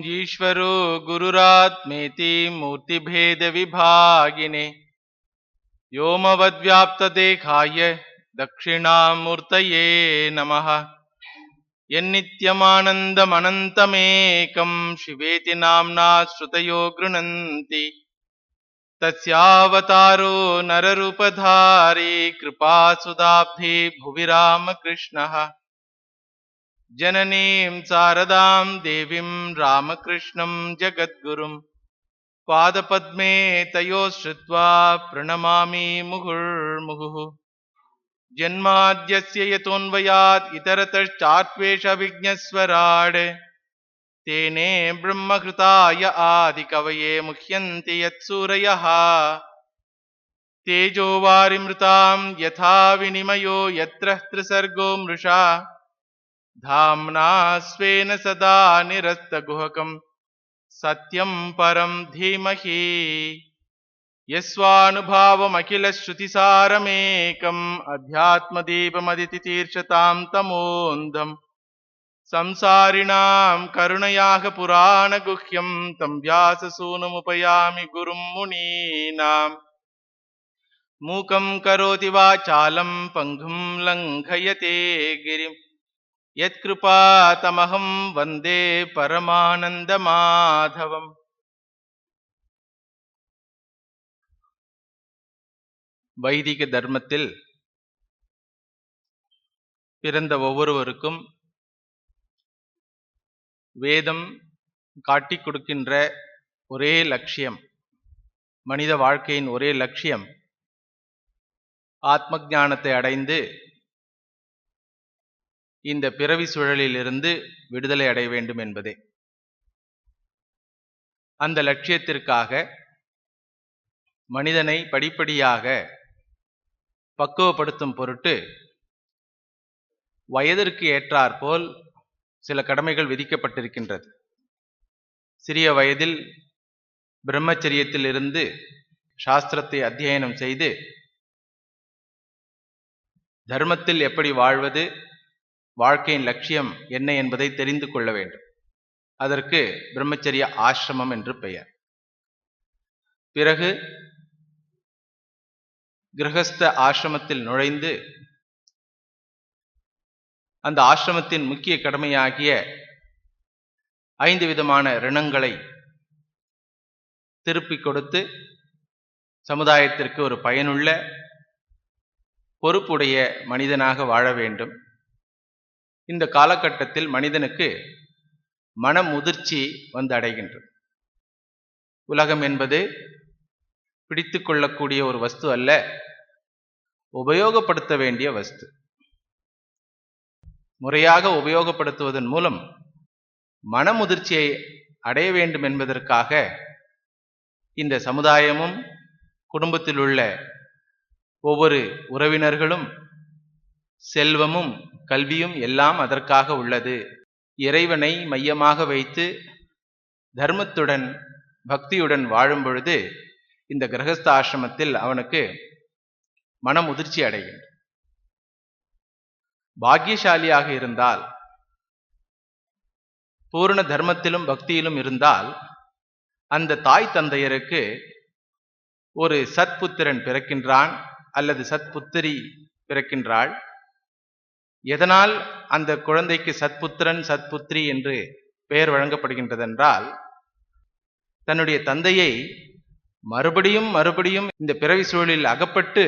ईश्वरो गुरुरात्मेति मूर्तिभेदविभागिने व्योमवद्व्याप्तदेहाय दक्षिणामूर्तये नमः। यन्नित्यमानन्दमनन्तमेकं शिवेति नाम्ना श्रुतयो गृह्णन्ति तस्यावतारो नररूपधारी कृपासुधाब्धे भुवि रामकृष्णः। जननीं शारदां देवीं रामकृष्णं जगद्गुरुं पादपद्मे तयोः श्रुत्वा प्रणमामि मुहुर्मुहुः। जन्माद्यस्य यतोऽन्वयात् इतरतश्चात्वेषविघ्नस्वराट् तेने ब्रह्मकृताय आदिकवये मुह्यन्ति यत्सूरयः। तेजो वारिमृतां यथा विनिमयो यत्र त्रिसर्गो मृषा धाम्ना स्वेन सदा निरस्तगुहकं सत्यं परं धीमहि। यस्वानुभावमखिलश्रुतिसारमेकम् अध्यात्मदीपमदितितीर्षतां तमोऽन्धम् संसारिणां करुणयाः पुराणगुह्यं तं व्याससूनुमुपयामि गुरुं मुनीनां। मूकं करोति वाचालं पङ्गुं लङ्घयते गिरिं यत्कृपातमहं वन्दे परमानन्दमाधवम्। வைதிக தர்மத்தில் பிறந்த ஒவ்வொருவருக்கும் வேதம் காட்டிக் கொடுக்கின்ற ஒரே லட்சியம், மனித வாழ்க்கையின் ஒரே லட்சியம் ஆத்ம ஞானத்தை அடைந்து இந்த பிறவி சுழலிலிருந்து விடுதலை அடைய வேண்டும் என்பதே. அந்த லட்சியத்திற்காக மனிதனை படிப்படியாக பக்குவப்படுத்தும் பொருட்டு வயதிற்கு ஏற்றாற்போல் சில கடமைகள் விதிக்கப்பட்டிருக்கின்றது. சிறிய வயதில் பிரம்மச்சரியத்தில் இருந்து சாஸ்திரத்தை அத்தியனம் செய்து தர்மத்தில் எப்படி வாழ்வது, வாழ்க்கையின் லட்சியம் என்ன என்பதை தெரிந்து கொள்ள வேண்டும். அதற்கு பிரம்மச்சரிய ஆசிரமம் என்று பெயர். பிறகு கிரகஸ்த ஆசிரமத்தில் நுழைந்து அந்த ஆசிரமத்தின் முக்கிய கடமையாகிய 5 விதமான ரிணங்களை திருப்பிக் கொடுத்து சமுதாயத்திற்கு ஒரு பயனுள்ள பொறுப்புடைய மனிதனாக வாழ வேண்டும். இந்த காலகட்டத்தில் மனிதனுக்கு மன முதிர்ச்சி வந்து அடைகின்றது. உலகம் என்பது பிடித்து கொள்ளக்கூடிய ஒரு வஸ்து அல்ல, உபயோகப்படுத்த வேண்டிய வஸ்து. முறையாக உபயோகப்படுத்துவதன் மூலம் மனமுதிர்ச்சியை அடைய வேண்டும் என்பதற்காக இந்த சமுதாயமும் குடும்பத்தில் உள்ள ஒவ்வொரு உறவினர்களும் செல்வமும் கல்வியும் எல்லாம் அதற்காக உள்ளது. இறைவனை மையமாக வைத்து தர்மத்துடன் பக்தியுடன் வாழும் பொழுது இந்த கிரகஸ்த ஆசிரமத்தில் அவனுக்கு மனமுதிர்ச்சி அடைகின்றது. பாக்கியசாலியாக இருந்தால், பூர்ண தர்மத்திலும் பக்தியிலும் இருந்தால், அந்த தாய் தந்தையருக்கு ஒரு சத்புத்திரன் பிறக்கின்றான் அல்லது சத்புத்திரி பிறக்கின்றாள். எதனால் அந்த குழந்தைக்கு சத்புத்திரன் சத்புத்திரி என்று பெயர் வழங்கப்படுகின்றதென்றால், தன்னுடைய தந்தையை மறுபடியும் மறுபடியும் இந்த பிறவி சூழலில் அகப்பட்டு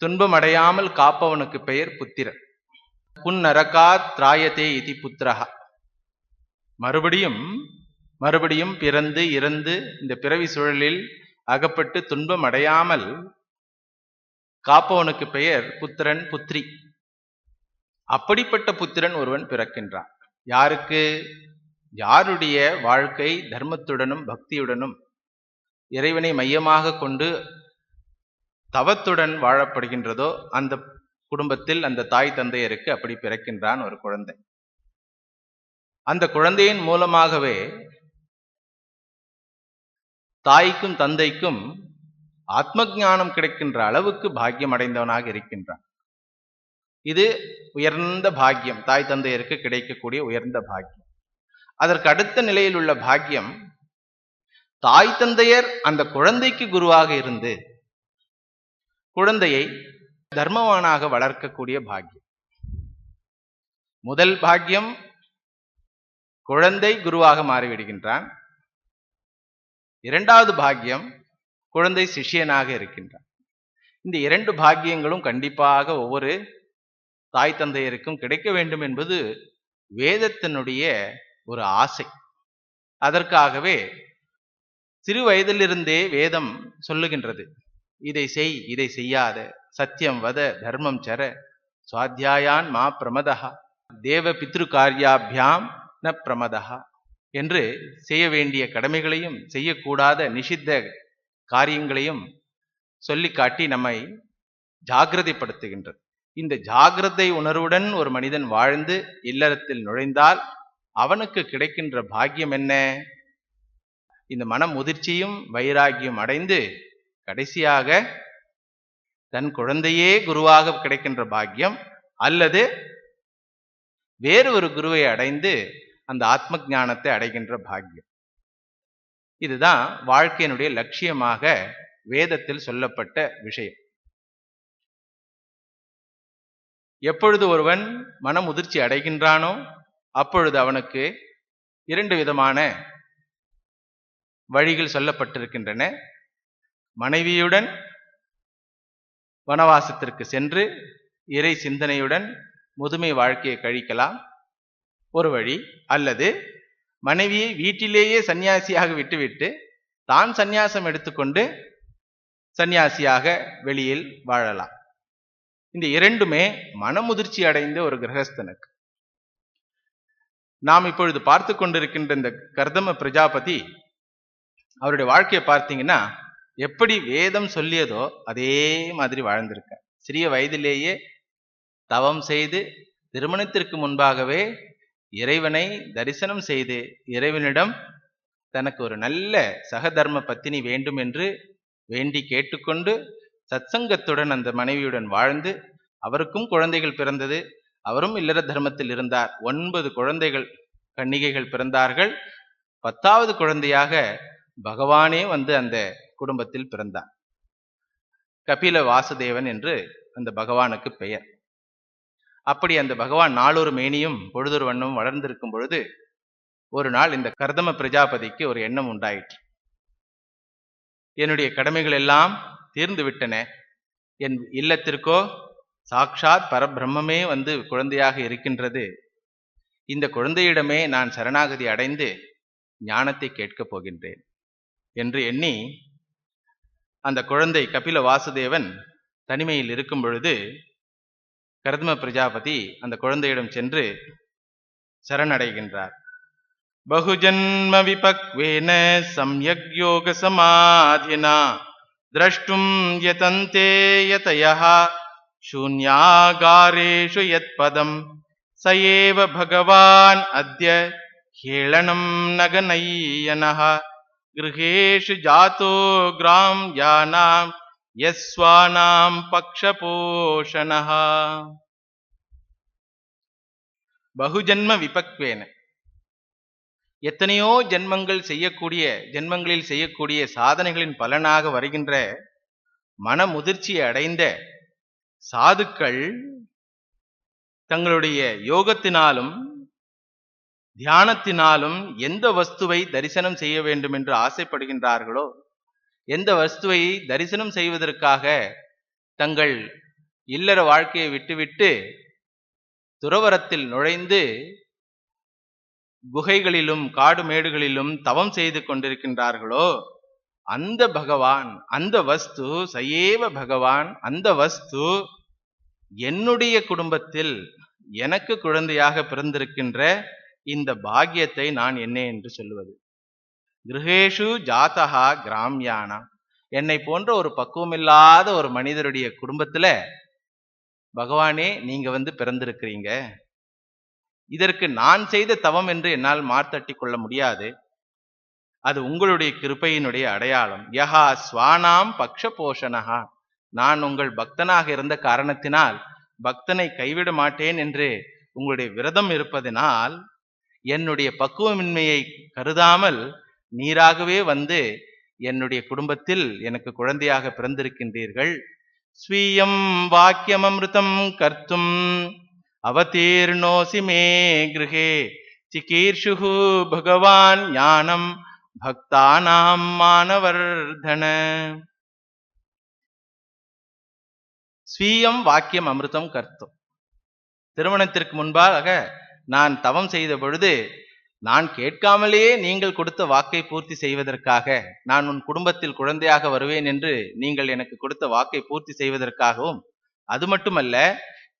துன்பம் அடையாமல் காப்பவனுக்கு பெயர் புத்திரன். புன்னரகாத் திராயதே இதி புத்திரஹா. மறுபடியும் மறுபடியும் பிறந்து இறந்து இந்த பிறவி சூழலில் அகப்பட்டு துன்பம் அடையாமல் காப்பவனுக்கு பெயர் புத்திரன் புத்திரி. அப்படிப்பட்ட புத்திரன் ஒருவன் பிறக்கின்றான். யாருக்கு? யாருடைய வாழ்க்கை தர்மத்துடனும் பக்தியுடனும் இறைவனை மையமாக கொண்டு தவத்துடன் வாழப்படுகின்றதோ அந்த குடும்பத்தில் அந்த தாய் தந்தையருக்கு அப்படி பிறக்கின்றான் ஒரு குழந்தை. அந்த குழந்தையின் மூலமாகவே தாய்க்கும் தந்தைக்கும் ஆத்ம ஞானம் கிடைக்கின்ற அளவுக்கு பாக்கியம் அடைந்தவனாக இருக்கின்றான். இது உயர்ந்த பாக்கியம், தாய் தந்தையருக்கு கிடைக்கக்கூடிய உயர்ந்த பாக்கியம். அதற்கு அடுத்த நிலையில் உள்ள பாக்கியம், தாய் தந்தையர் அந்த குழந்தைக்கு குருவாக இருந்து குழந்தையை தர்மவானாக வளர்க்கக்கூடிய பாக்கியம். முதல் பாக்கியம், குழந்தை குருவாக மாறிவிடுகின்றான். இரண்டாவது பாக்கியம், குழந்தை சிஷ்யனாக இருக்கின்றான். இந்த இரண்டு பாக்கியங்களும் கண்டிப்பாக ஒவ்வொரு தாய் தந்தையருக்கும் கிடைக்க வேண்டும் என்பது வேதத்தினுடைய ஒரு ஆசை. அதற்காகவே சிறு வயதிலிருந்தே வேதம் சொல்லுகின்றது, இதை செய், இதை செய்யாத, சத்தியம் வத, தர்மம் சர, சுவாத்தியாயான் மா பிரமதஹா, தேவ பித்ரு காரியாபியாம் ந பிரமதஹா என்று செய்ய வேண்டிய கடமைகளையும் செய்யக்கூடாத நிஷித்த காரியங்களையும் சொல்லி காட்டி நம்மை ஜாகிரதைப்படுத்துகின்றது. இந்த ஜாகிரதை உணர்வுடன் ஒரு மனிதன் வாழ்ந்து இல்லறத்தில் நுழைந்தால் அவனுக்கு கிடைக்கின்ற பாக்கியம் என்ன? இந்த மன முதிர்ச்சியும் வைராகியம் அடைந்து கடைசியாக தன் குழந்தையே குருவாக கிடைக்கின்ற பாக்கியம், அல்லது வேறு ஒரு குருவை அடைந்து அந்த ஆத்ம ஞானத்தை அடைகின்ற பாக்கியம். இதுதான் வாழ்க்கையினுடைய லட்சியமாக வேதத்தில் சொல்லப்பட்ட விஷயம். எப்பொழுது ஒருவன் மன முதிர்ச்சி அடைகின்றானோ அப்பொழுது அவனுக்கு இரண்டு விதமான வழிகள் சொல்லப்பட்டிருக்கின்றன. மனைவியுடன் வனவாசத்திற்கு சென்று இறை சிந்தனையுடன் முதுமை வாழ்க்கையை கழிக்கலாம் ஒரு வழி, அல்லது மனைவியை வீட்டிலேயே சன்னியாசியாக விட்டுவிட்டு தான் சந்நியாசம் எடுத்துக்கொண்டு சன்னியாசியாக வெளியில் வாழலாம். இந்த இரண்டுமே மனமுதிர்ச்சி அடைந்த ஒரு கிரகஸ்தனுக்கு. நாம் இப்பொழுது பார்த்து கொண்டிருக்கின்ற இந்த கர்தம பிரஜாபதி, அவருடைய வாழ்க்கையை பார்த்தீங்கன்னா எப்படி வேதம் சொல்லியதோ அதே மாதிரி வாழ்ந்திருக்க. சிறிய வயதிலேயே தவம் செய்து திருமணத்திற்கு முன்பாகவே இறைவனை தரிசனம் செய்து இறைவனிடம் தனக்கு ஒரு நல்ல சகதர்ம பத்தினி வேண்டும் என்று வேண்டி கேட்டுக்கொண்டு சத்சங்கத்துடன் அந்த மனைவியுடன் வாழ்ந்து அவருக்கும் குழந்தைகள் பிறந்தது. அவரும் இல்லற தர்மத்தில் இருந்தார். 9 குழந்தைகள், கன்னிகைகள் பிறந்தார்கள். 10வது குழந்தையாக பகவானே வந்து அந்த குடும்பத்தில் பிறந்தார். கபில வாசுதேவன் என்று அந்த பகவானுக்கு பெயர். அப்படி அந்த பகவான் நாளொரு மேனியும் பொழுதொரு வண்ணமும் வளர்ந்திருக்கும் பொழுது ஒரு நாள் இந்த கர்தம பிரஜாபதிக்கு ஒரு எண்ணம் உண்டாயிற்று. என்னுடைய கடமைகள் எல்லாம் தீர்ந்து விட்டன, என் இல்லத்திற்கோ சாக்ஷாத் பரபிரம்மே வந்து குழந்தையாக இருக்கின்றது, இந்த குழந்தையிடமே நான் சரணாகதி அடைந்து ஞானத்தை கேட்கப் போகின்றேன் என்று எண்ணி அந்த குழந்தை கபில வாசுதேவன் தனிமையில் இருக்கும் பொழுது கர்தம பிரஜாபதி அந்த குழந்தையிடம் சென்று சரணடைகின்றார். பகுஜன்ம விபக்வேன சம்யக் யோக சமாதினா द्रष्टुं यतन्ते यतयः शून्यागारेषु यत्पदं स एव भगवान् अद्य हेळनं नगनय्यनः गृहेषु जातो ग्राम्यानां यस्वानां पक्षपोषणः. बहुजन्म विपक्वेन, எத்தனையோ ஜென்மங்களில் செய்யக்கூடிய சாதனைகளின் பலனாக வருகின்ற மன முதிர்ச்சியை அடைந்த சாதுக்கள் தங்களுடைய யோகத்தினாலும் தியானத்தினாலும் எந்த வஸ்துவை தரிசனம் செய்ய வேண்டும் என்று ஆசைப்படுகின்றார்களோ, எந்த வஸ்துவை தரிசனம் செய்வதற்காக தங்கள் இல்லற வாழ்க்கையை விட்டுவிட்டு துறவரத்தில் நுழைந்து குகைகளிலும் காடு மேடுகளிலும் தவம் செய்து கொண்டிருக்கின்றார்களோ, அந்த பகவான், அந்த வஸ்து சயேவ பகவான், அந்த வஸ்து என்னுடைய குடும்பத்தில் எனக்கு குழந்தையாக பிறந்திருக்கின்ற இந்த பாக்கியத்தை நான் என்ன என்று சொல்லுவது? கிரகேஷு ஜாதகா கிராமியானா, என்னை போன்ற ஒரு பக்குவமில்லாத ஒரு மனிதருடைய குடும்பத்துல பகவானே நீங்க வந்து பிறந்திருக்கிறீங்க. இதற்கு நான் செய்த தவம் என்று என்னால் மார்த்தட்டி கொள்ள முடியாது. அது உங்களுடைய கிருபையினுடைய அடையாளம். யஹா ஸ்வானாம் பக்ஷ போஷணஹா, நான் உங்கள் பக்தனாக இருந்த காரணத்தினால் பக்தனை கைவிட மாட்டேன் என்று உங்களுடைய விரதம் இருப்பதனால் என்னுடைய பக்குவமின்மையை கருதாமல் நீராகவே வந்து என்னுடைய குடும்பத்தில் எனக்கு குழந்தையாக பிறந்திருக்கின்றீர்கள். ஸ்வீயம் வாக்கியம் அமிர்தம் கர்த்தும் அவதீர்ணோசி மே கிருஹே சிகீர்ஷுஹு பகவான் ஞானம் பக்தானாம் மானவர்தன. ஸ்வீயம் வாக்கியம் அமிர்தம் கர்த்தும். திருமணத்திற்கு முன்பாக நான் தவம் செய்த பொழுது நான் கேட்காமலேயே நீங்கள் கொடுத்த வாக்கை பூர்த்தி செய்வதற்காக, நான் உன் குடும்பத்தில் குழந்தையாக வருவேன் என்று நீங்கள் எனக்கு கொடுத்த வாக்கை பூர்த்தி செய்வதற்காகவும், அது மட்டுமல்ல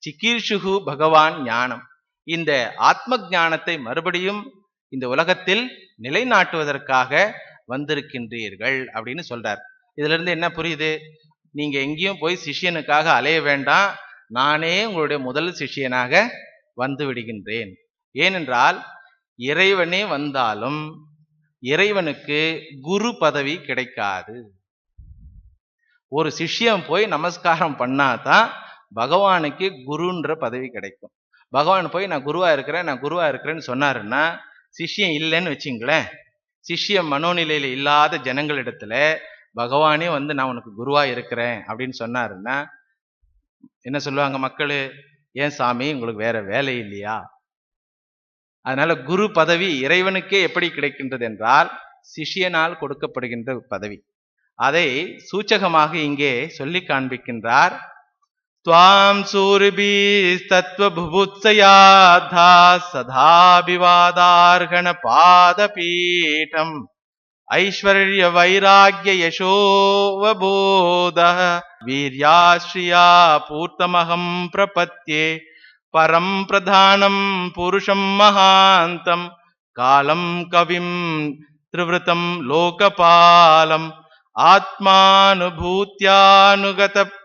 சிகீர்ஷுகு பகவான் ஞானம், இந்த ஆத்ம ஞானத்தை மறுபடியும் இந்த உலகத்தில் நிலைநாட்டுவதற்காக வந்திருக்கின்றீர்கள் அப்படின்னு சொல்றார். இதுல இருந்து என்ன புரியுது? நீங்க எங்கேயும் போய் சிஷ்யனுக்காக அலைய வேண்டாம், நானே உங்களுடைய முதல் சிஷ்யனாக வந்து விடுகின்றேன். ஏனென்றால் இறைவனே வந்தாலும் இறைவனுக்கு குரு பதவி கிடைக்காது. ஒரு சிஷ்யம் போய் நமஸ்காரம் பண்ணாதான் பகவானுக்கு குருன்ற பதவி கிடைக்கும். பகவான் போய் நான் குருவா இருக்கிறேன்னு சொன்னாருன்னா, சிஷ்யம் இல்லைன்னு வச்சுங்களேன், சிஷ்ய மனோநிலையில இல்லாத ஜனங்களிடத்துல பகவானே வந்து நான் உனக்கு குருவா இருக்கிறேன் அப்படின்னு சொன்னாருன்னா என்ன சொல்லுவாங்க மக்கள்? ஏன் சாமி உங்களுக்கு வேற வேலை இல்லையா? அதனால குரு பதவி இறைவனுக்கே எப்படி கிடைக்கின்றது என்றால் சிஷ்யனால் கொடுக்கப்படுகின்ற பதவி. அதை சூச்சகமாக இங்கே சொல்லி காண்பிக்கின்றார். துவாம் சூரிபி தத்துவ புபுத்சயாதா சதாபிவாதார்கண பாதபீடம் ஐஸ்வர்ய வைராக்ய யசோவபோத வீர்யாஸ்ரீயா பூர்த்தமகம் பிரபத்யே பரம் பிரதானம் புருஷம் மகாந்தம் காலம் கவிம் திரிவிருத்தம் லோகபாலம் ஆத்மானுபூத்யானுகத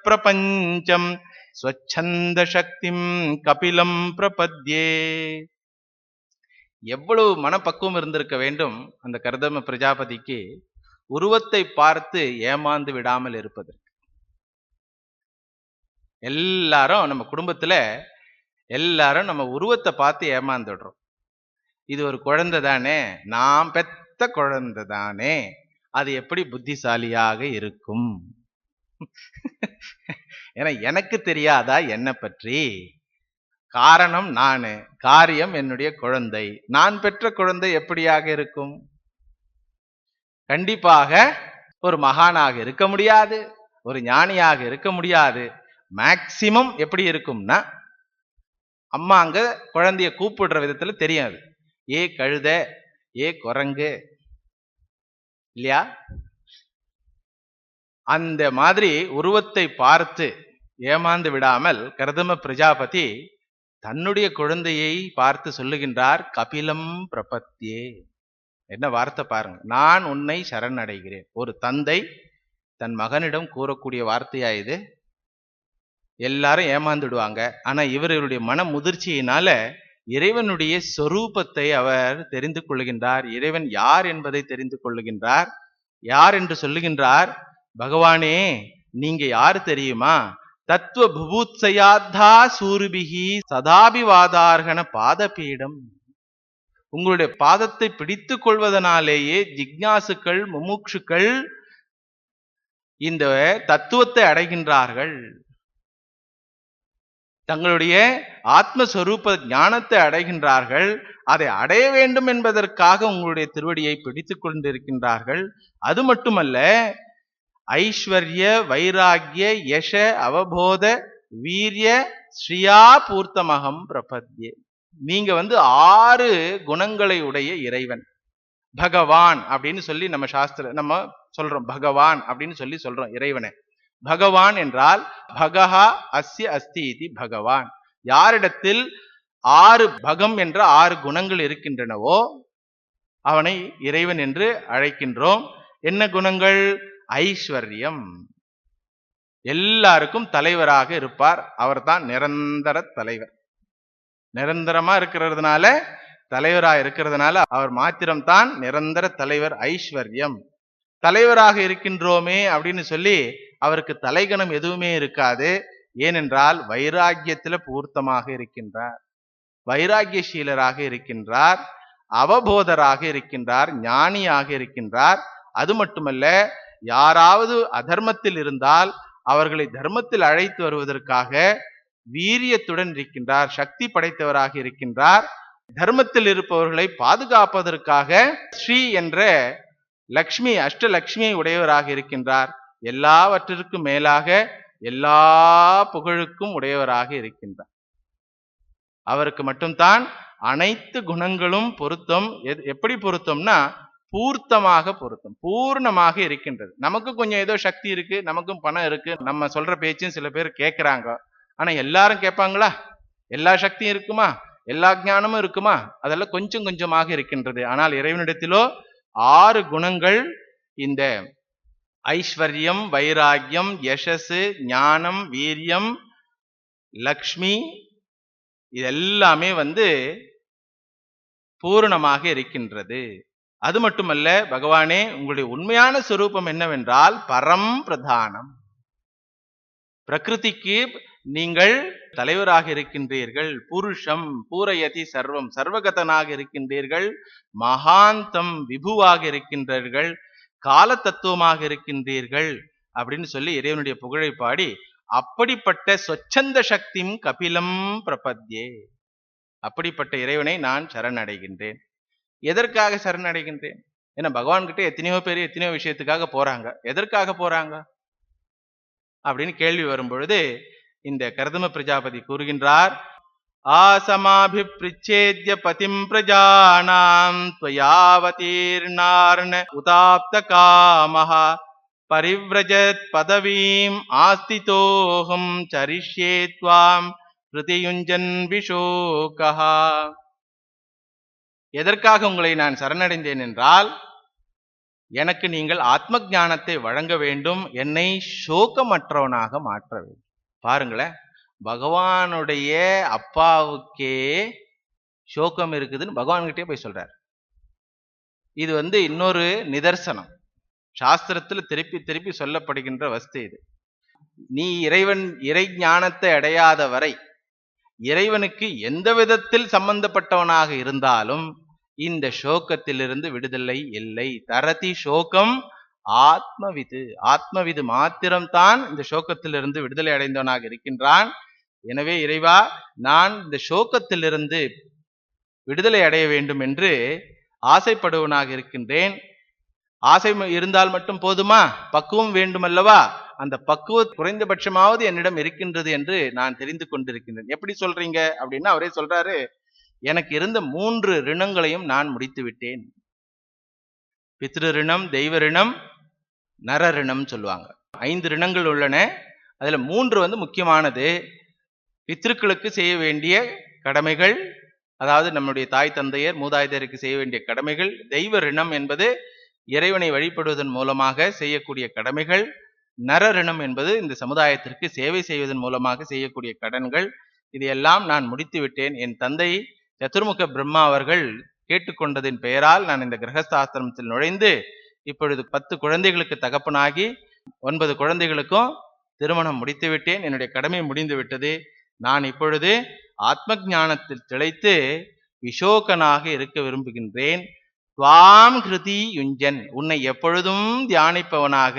பிரபஞ்சம் ஸ்வச்சந்த சக்திம் கபிலம் பிரபத்யே. எவ்வளவு மனப்பக்குவம் இருந்திருக்க வேண்டும் அந்த கர்தம பிரஜாபதிக்கு, உருவத்தை பார்த்து ஏமாந்து விடாமல் இருப்பதற்கு. எல்லாரும் நம்ம குடும்பத்துல எல்லாரும் நம்ம உருவத்தை பார்த்து ஏமாந்துடுறோம். இது ஒரு குழந்தை தானே, நாம் பெத்த குழந்தை தானே, அது எப்படி புத்திசாலியாக இருக்கும்? ஏன்னா எனக்கு தெரியாதா என்ன பற்றி? காரணம் நானு, காரியம் என்னுடைய குழந்தை. நான் பெற்ற குழந்தை எப்படியாக இருக்கும்? கண்டிப்பாக ஒரு மகானாக இருக்க முடியாது, ஒரு ஞானியாக இருக்க முடியாது. மேக்சிமம் எப்படி இருக்கும்னா, அம்மா அங்க குழந்தைய கூப்பிடுற விதத்துல தெரியாது, ஏ கழுத, ஏ குரங்கு, இல்லையா? அந்த மாதிரி உருவத்தை பார்த்து ஏமாந்து விடாமல் கர்தம பிரஜாபதி தன்னுடைய குழந்தையை பார்த்து சொல்லுகின்றார், கபிலம் பிரபத்யே. என்ன வார்த்தை பாருங்க, நான் உன்னை சரணடைகிறேன். ஒரு தந்தை தன் மகனிடம் கூறக்கூடிய வார்த்தையா இது? எல்லாரும் ஏமாந்துடுவாங்க. ஆனா இவருடைய மன முதிர்ச்சியினால இறைவனுடைய சொரூபத்தை அவர் தெரிந்து கொள்ளுகின்றார். இறைவன் யார் என்பதை தெரிந்து கொள்ளுகின்றார். யார் என்று சொல்லுகின்றார், பகவானே நீங்க யாரு தெரியுமா? தத்துவ புபூத்சயாத்தா சூரிபிகி சதாபிவாதார்கண பாதபீடம். உங்களுடைய பாதத்தை பிடித்துக் கொள்வதனாலேயே ஜிக்ஞாசுக்கள், முமுட்சுக்கள் இந்த தத்துவத்தை அடைகின்றார்கள். தங்களுடைய ஆத்மஸ்வரூப ஞானத்தை அடைகின்றார்கள். அதை அடைய வேண்டும் என்பதற்காக உங்களுடைய திருவடியை பிடித்துக் கொண்டிருக்கின்றார்கள். அது மட்டுமல்ல, ஐஸ்வர்ய வைராகிய யஷ அவபோத வீரிய ஸ்ரீயா பூர்த்தமகம் பிரபத்யே. நீங்க 6 குணங்களை உடைய இறைவன். பகவான் அப்படின்னு சொல்லி நம்ம சொல்றோம், பகவான் அப்படின்னு சொல்றோம் இறைவனை. பகவான் என்றால் பகஹா அஸ்ய அஸ்தி இதி பகவான். யாரிடத்தில் 6 பகம் என்ற 6 குணங்கள் இருக்கின்றனவோ அவனை இறைவன் என்று அழைக்கின்றோம். என்ன குணங்கள்? ஐஸ்வர்யம், எல்லாருக்கும் தலைவராக இருப்பார். அவர்தான் நிரந்தர தலைவர். நிரந்தரமா இருக்கிறதுனால, தலைவராக இருக்கிறதுனால அவர் மாத்திரம்தான் நிரந்தர தலைவர். ஐஸ்வர்யம், தலைவராக இருக்கின்றோமே அப்படின்னு சொல்லி அவருக்கு தலைகணம் எதுவுமே இருக்காது. ஏனென்றால் வைராக்கியத்துல பூர்த்தமாக இருக்கின்றார், வைராக்கியசீலராக இருக்கின்றார். அவபோதராக இருக்கின்றார், ஞானியாக இருக்கின்றார். அது மட்டுமல்ல, யாராவது அதர்மத்தில் இருந்தால் அவர்களை தர்மத்தில் அழைத்து வருவதற்காக வீரியத்துடன் இருக்கின்றார், சக்தி படைத்தவராக இருக்கின்றார். தர்மத்தில் இருப்பவர்களை பாதுகாப்பதற்காக ஸ்ரீ என்ற லக்ஷ்மி, அஷ்டலக்ஷ்மியை உடையவராக இருக்கின்றார். எல்லாவற்றிற்கும் மேலாக எல்லா புகழுக்கும் உடையவராக இருக்கின்றார். அவருக்கு மட்டும்தான் அனைத்து குணங்களும் பொருத்தம். எப்படி பொருத்தம்னா பூர்த்தமாக பொருத்தம், பூர்ணமாக இருக்கின்றது. நமக்கு கொஞ்சம் ஏதோ சக்தி இருக்கு, நமக்கும் பணம் இருக்கு, நம்ம சொல்ற பேச்சும் சில பேர் கேட்கிறாங்க. ஆனா எல்லாரும் கேட்பாங்களா? எல்லா சக்தியும் இருக்குமா? எல்லா ஞானமும் இருக்குமா? அதெல்லாம் கொஞ்சம் கொஞ்சமாக இருக்கின்றது. ஆனால் இறைவனிடத்திலோ 6 குணங்கள், இந்த ஐஸ்வர்யம், வைராகியம், யசஸ், ஞானம், வீரியம், லக்ஷ்மி, இதெல்லாமே பூரணமாக இருக்கின்றது. அது மட்டுமல்ல, பகவானே உங்களுடைய உண்மையான சொரூபம் என்னவென்றால் பரம் பிரதானம். பிரகிருதிக்கு நீங்கள் தலைவராக இருக்கின்றீர்கள். புருஷம் பூரயதி சர்வம், சர்வகதனாக இருக்கின்றீர்கள். மகாந்தம் விபுவாக இருக்கின்றீர்கள். கால தத்துவமாக இருக்கின்றீர்கள் அப்படின்னு சொல்லி இறைவனுடைய புகழை பாடி, அப்படிப்பட்ட சொச்சந்த சக்திம் கபிலம் பிரபத்யே, அப்படிப்பட்ட இறைவனை நான் சரணடைகின்றேன். எதற்காக சரணடைகின்றேன்? ஏன்னா பகவான் கிட்ட எத்தனையோ பேர் எத்தனையோ விஷயத்துக்காக போறாங்க. எதற்காக போறாங்க அப்படின்னு கேள்வி வரும் பொழுது இந்த கர்தம பிரஜாபதி கூறுகின்றார், ஆசமாபிப்ரிச்சேத்ய பதிம் பிரஜானாம் த்வயாவதீர்ணார்ண உதாப்த காமஹ பரிவ்ரஜத் பதவீம் ஆஸ்திதோஹம் சரிஷ்யே த்வாம் ப்ருதியுஞ்சன் விஷோகஹ. எதற்காக உங்களை நான் சரணடைந்தேன் என்றால், எனக்கு நீங்கள் ஆத்ம ஞானத்தை வழங்க வேண்டும், என்னை சோகமற்றவனாக மாற்ற வேண்டும். பாருங்களேன், பகவானுடைய அப்பாவுக்கே சோகம் இருக்குதுன்னு பகவான்கிட்டே போய் சொல்றார். இது இன்னொரு நிதர்சனம், சாஸ்திரத்துல திருப்பி திருப்பி சொல்லப்படுகின்ற வஸ்து இது. நீ இறை ஞானத்தை அடையாத வரை, இறைவனுக்கு எந்த விதத்தில் சம்பந்தப்பட்டவனாக இருந்தாலும் இந்த சோகத்திலிருந்து விடுதலை இல்லை. தரதி சோகம் ஆத்மவிது, ஆத்மவிது மாத்திரம்தான் இந்த சோகத்திலிருந்து விடுதலை அடைந்தவனாக இருக்கின்றான். எனவே இறைவா, நான் இந்த சோகத்திலிருந்து விடுதலை அடைய வேண்டும் என்று ஆசைப்படுவனாக இருக்கின்றேன். ஆசை இருந்தால் மட்டும் போதுமா? பக்குவம் வேண்டும் அல்லவா? அந்த பக்குவ குறைந்தபட்சமாவது என்னிடம் இருக்கின்றது என்று நான் தெரிந்து கொண்டிருக்கின்றேன். எப்படி சொல்றீங்க அப்படின்னா, அவரே சொல்றாரு, எனக்கு இருந்த 3 ரிணங்களையும் நான் முடித்து விட்டேன். பித்ரு ரிணம், தெய்வ ரிணம், நர ரிணம் சொல்லுவாங்க. 5 ரிணங்கள் உள்ளன. அதுல 3 முக்கியமானது. பித்ருக்களுக்கு செய்ய வேண்டிய கடமைகள், அதாவது நம்முடைய தாய் தந்தையர் மூதாதையருக்கு செய்ய வேண்டிய கடமைகள். தெய்வ ரிணம் என்பது இறைவனை வழிபடுவதன் மூலமாக செய்யக்கூடிய கடமைகள். நர ரிணம் என்பது இந்த சமுதாயத்திற்கு சேவை செய்வதன் மூலமாக செய்யக்கூடிய கடன்கள். இதையெல்லாம் நான் முடித்து விட்டேன். என் தந்தை சதுர்முக பிரம்மா அவர்கள் கேட்டுக்கொண்டதின் பெயரால் நான் இந்த கிரகஸ்தாசிரமத்தில் நுழைந்து இப்பொழுது 10 குழந்தைகளுக்கு தகப்பனாகி 9 குழந்தைகளுக்கும் திருமணம் முடித்து விட்டேன். என்னுடைய கடமை முடிந்து விட்டது. நான் இப்பொழுது ஆத்ம ஞானத்தில் திளைத்து விஷோகனாக இருக்க விரும்புகின்றேன். துவாம் கிருதி யுஞ்சன், உன்னை எப்பொழுதும் தியானிப்பவனாக,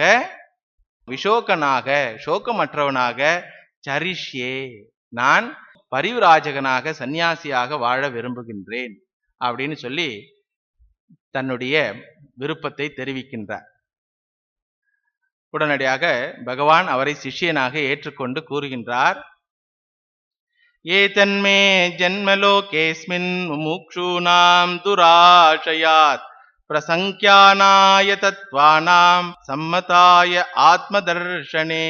விஷோகனாக, சோகமற்றவனாக, சரிஷ்யே, நான் பரிவிராஜகனாக சன்னியாசியாக வாழ விரும்புகின்றேன் அப்படின்னு சொல்லி தன்னுடைய விருப்பத்தை தெரிவிக்கின்றார். உடனடியாக பகவான் அவரை சிஷ்யனாக ஏற்றுக்கொண்டு கூறுகின்றார், ஏதன்மே ஜன்மலோகேஸ்மின் முமுக்ஷூனாம் துராஷயாத் பிரசங்கியானாய தத்வானாம் சம்மதாய ஆத்மதர்ஷனே.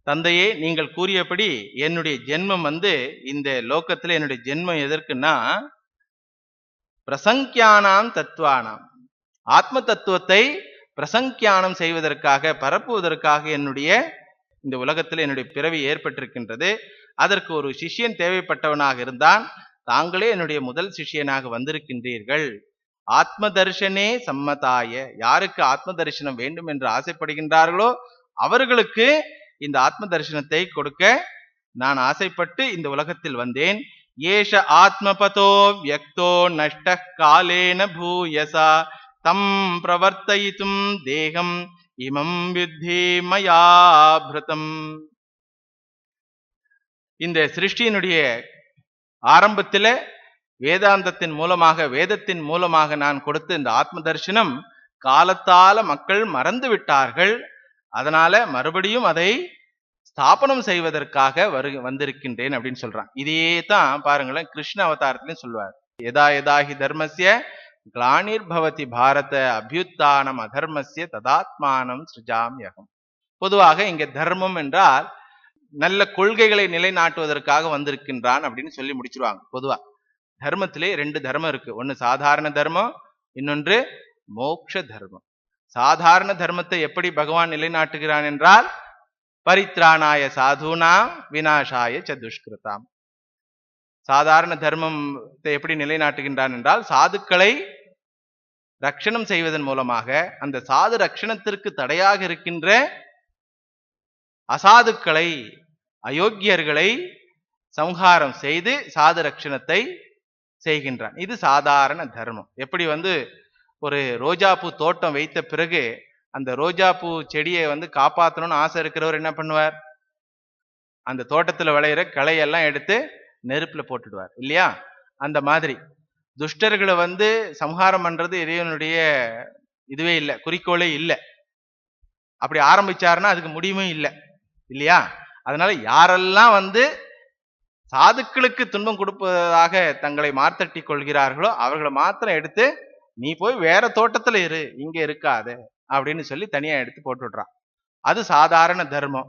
தந்தையே, நீங்கள் கூறியபடி என்னுடைய ஜென்மம் இந்த லோகத்துல என்னுடைய ஜென்மம் எதற்குன்னா, பிரசங்கியானாம் தத்துவானாம், ஆத்ம தத்துவத்தை பிரசங்கியானம் செய்வதற்காக, பரப்புவதற்காக என்னுடைய இந்த உலகத்தில் என்னுடைய பிறவி ஏற்பட்டிருக்கின்றது. அதற்கு ஒரு சிஷ்யன் தேவைப்பட்டவனாக இருந்தான். தாங்களே என்னுடைய முதல் சிஷ்யனாக வந்திருக்கின்றீர்கள். ஆத்ம தரிசனே சம்மதாய, யாருக்கு ஆத்ம தரிசனம் வேண்டும் என்று ஆசைப்படுகின்றார்களோ அவர்களுக்கு இந்த ஆத்ம தரிசனத்தை கொடுக்க நான் ஆசைப்பட்டு இந்த உலகத்தில் வந்தேன். ஏஷ ஆத்மபதோ வியக்தோ நஷ்ட காலேன பூயசா தம் பிரவர்த்தயித்தும் தேகம் இமம் வித்தி மயாபிருதம். இந்த சிருஷ்டியினுடைய ஆரம்பத்தில வேதாந்தத்தின் மூலமாக, வேதத்தின் மூலமாக நான் கொடுத்த இந்த ஆத்ம தரிசனம் காலத்தால மக்கள் மறந்து விட்டார்கள். அதனால மறுபடியும் அதை ஸ்தாபனம் செய்வதற்காக வந்திருக்கின்றேன் அப்படின்னு சொல்றான். இதே தான் பாருங்களேன் கிருஷ்ண அவதாரத்திலையும் சொல்லுவார். யதா யதாஹி தர்மஸ்ய கிளானிர் பவதி பாரத அபியுத்தானம் அதர்மஸ்ய ததாத்மானம் சிருஜாம்யகம். பொதுவாக இங்க தர்மம் என்றால் நல்ல கொள்கைகளை நிலைநாட்டுவதற்காக வந்திருக்கின்றான் அப்படின்னு சொல்லி முடிச்சிருவாங்க. பொதுவா தர்மத்திலே 2 தர்மம் இருக்கு. ஒன்னு சாதாரண தர்மம், இன்னொன்று மோக்ஷ தர்மம். சாதாரண தர்மத்தை எப்படி பகவான் நிலைநாட்டுகிறான் என்றால் பரித்ராணாய சாதுனாம் விநாசாய ச துஷ்கிருதாம். சாதாரண தர்மத்தை எப்படி நிலைநாட்டுகின்றான் என்றால் சாதுக்களை ரட்சணம் செய்வதன் மூலமாக அந்த சாது ரட்சணத்திற்கு தடையாக இருக்கின்ற அசாதுக்களை, அயோக்கியர்களை சம்ஹாரம் செய்து சாது ரட்சணத்தை செய்கின்றான். இது சாதாரண தர்மம். எப்படி ஒரு ரோஜாப்பூ தோட்டம் வைத்த பிறகு அந்த ரோஜாப்பூ செடியை காப்பாற்றணும்னு ஆசை இருக்கிறவர் என்ன பண்ணுவார்? அந்த தோட்டத்துல விளையிற களையெல்லாம் எடுத்து நெருப்புல போட்டுடுவார் இல்லையா? அந்த மாதிரி துஷ்டர்களை சம்ஹாரம் பண்றது இறைவனுடைய இதுவே இல்லை, குறிக்கோளே இல்லை. அப்படி ஆரம்பிச்சாருன்னா அதுக்கு முடிவும் இல்லை இல்லையா? அதனால யாரெல்லாம் சாதுக்களுக்கு துன்பம் கொடுப்பதாக தங்களை மார்த்தட்டி கொள்கிறார்களோ அவர்களை மாத்திரம் எடுத்து நீ போய் வேற தோட்டத்துல இரு, இங்க இருக்காத அப்படின்னு சொல்லி தனியா எடுத்து போட்டு விடுறான். அது சாதாரண தர்மம்.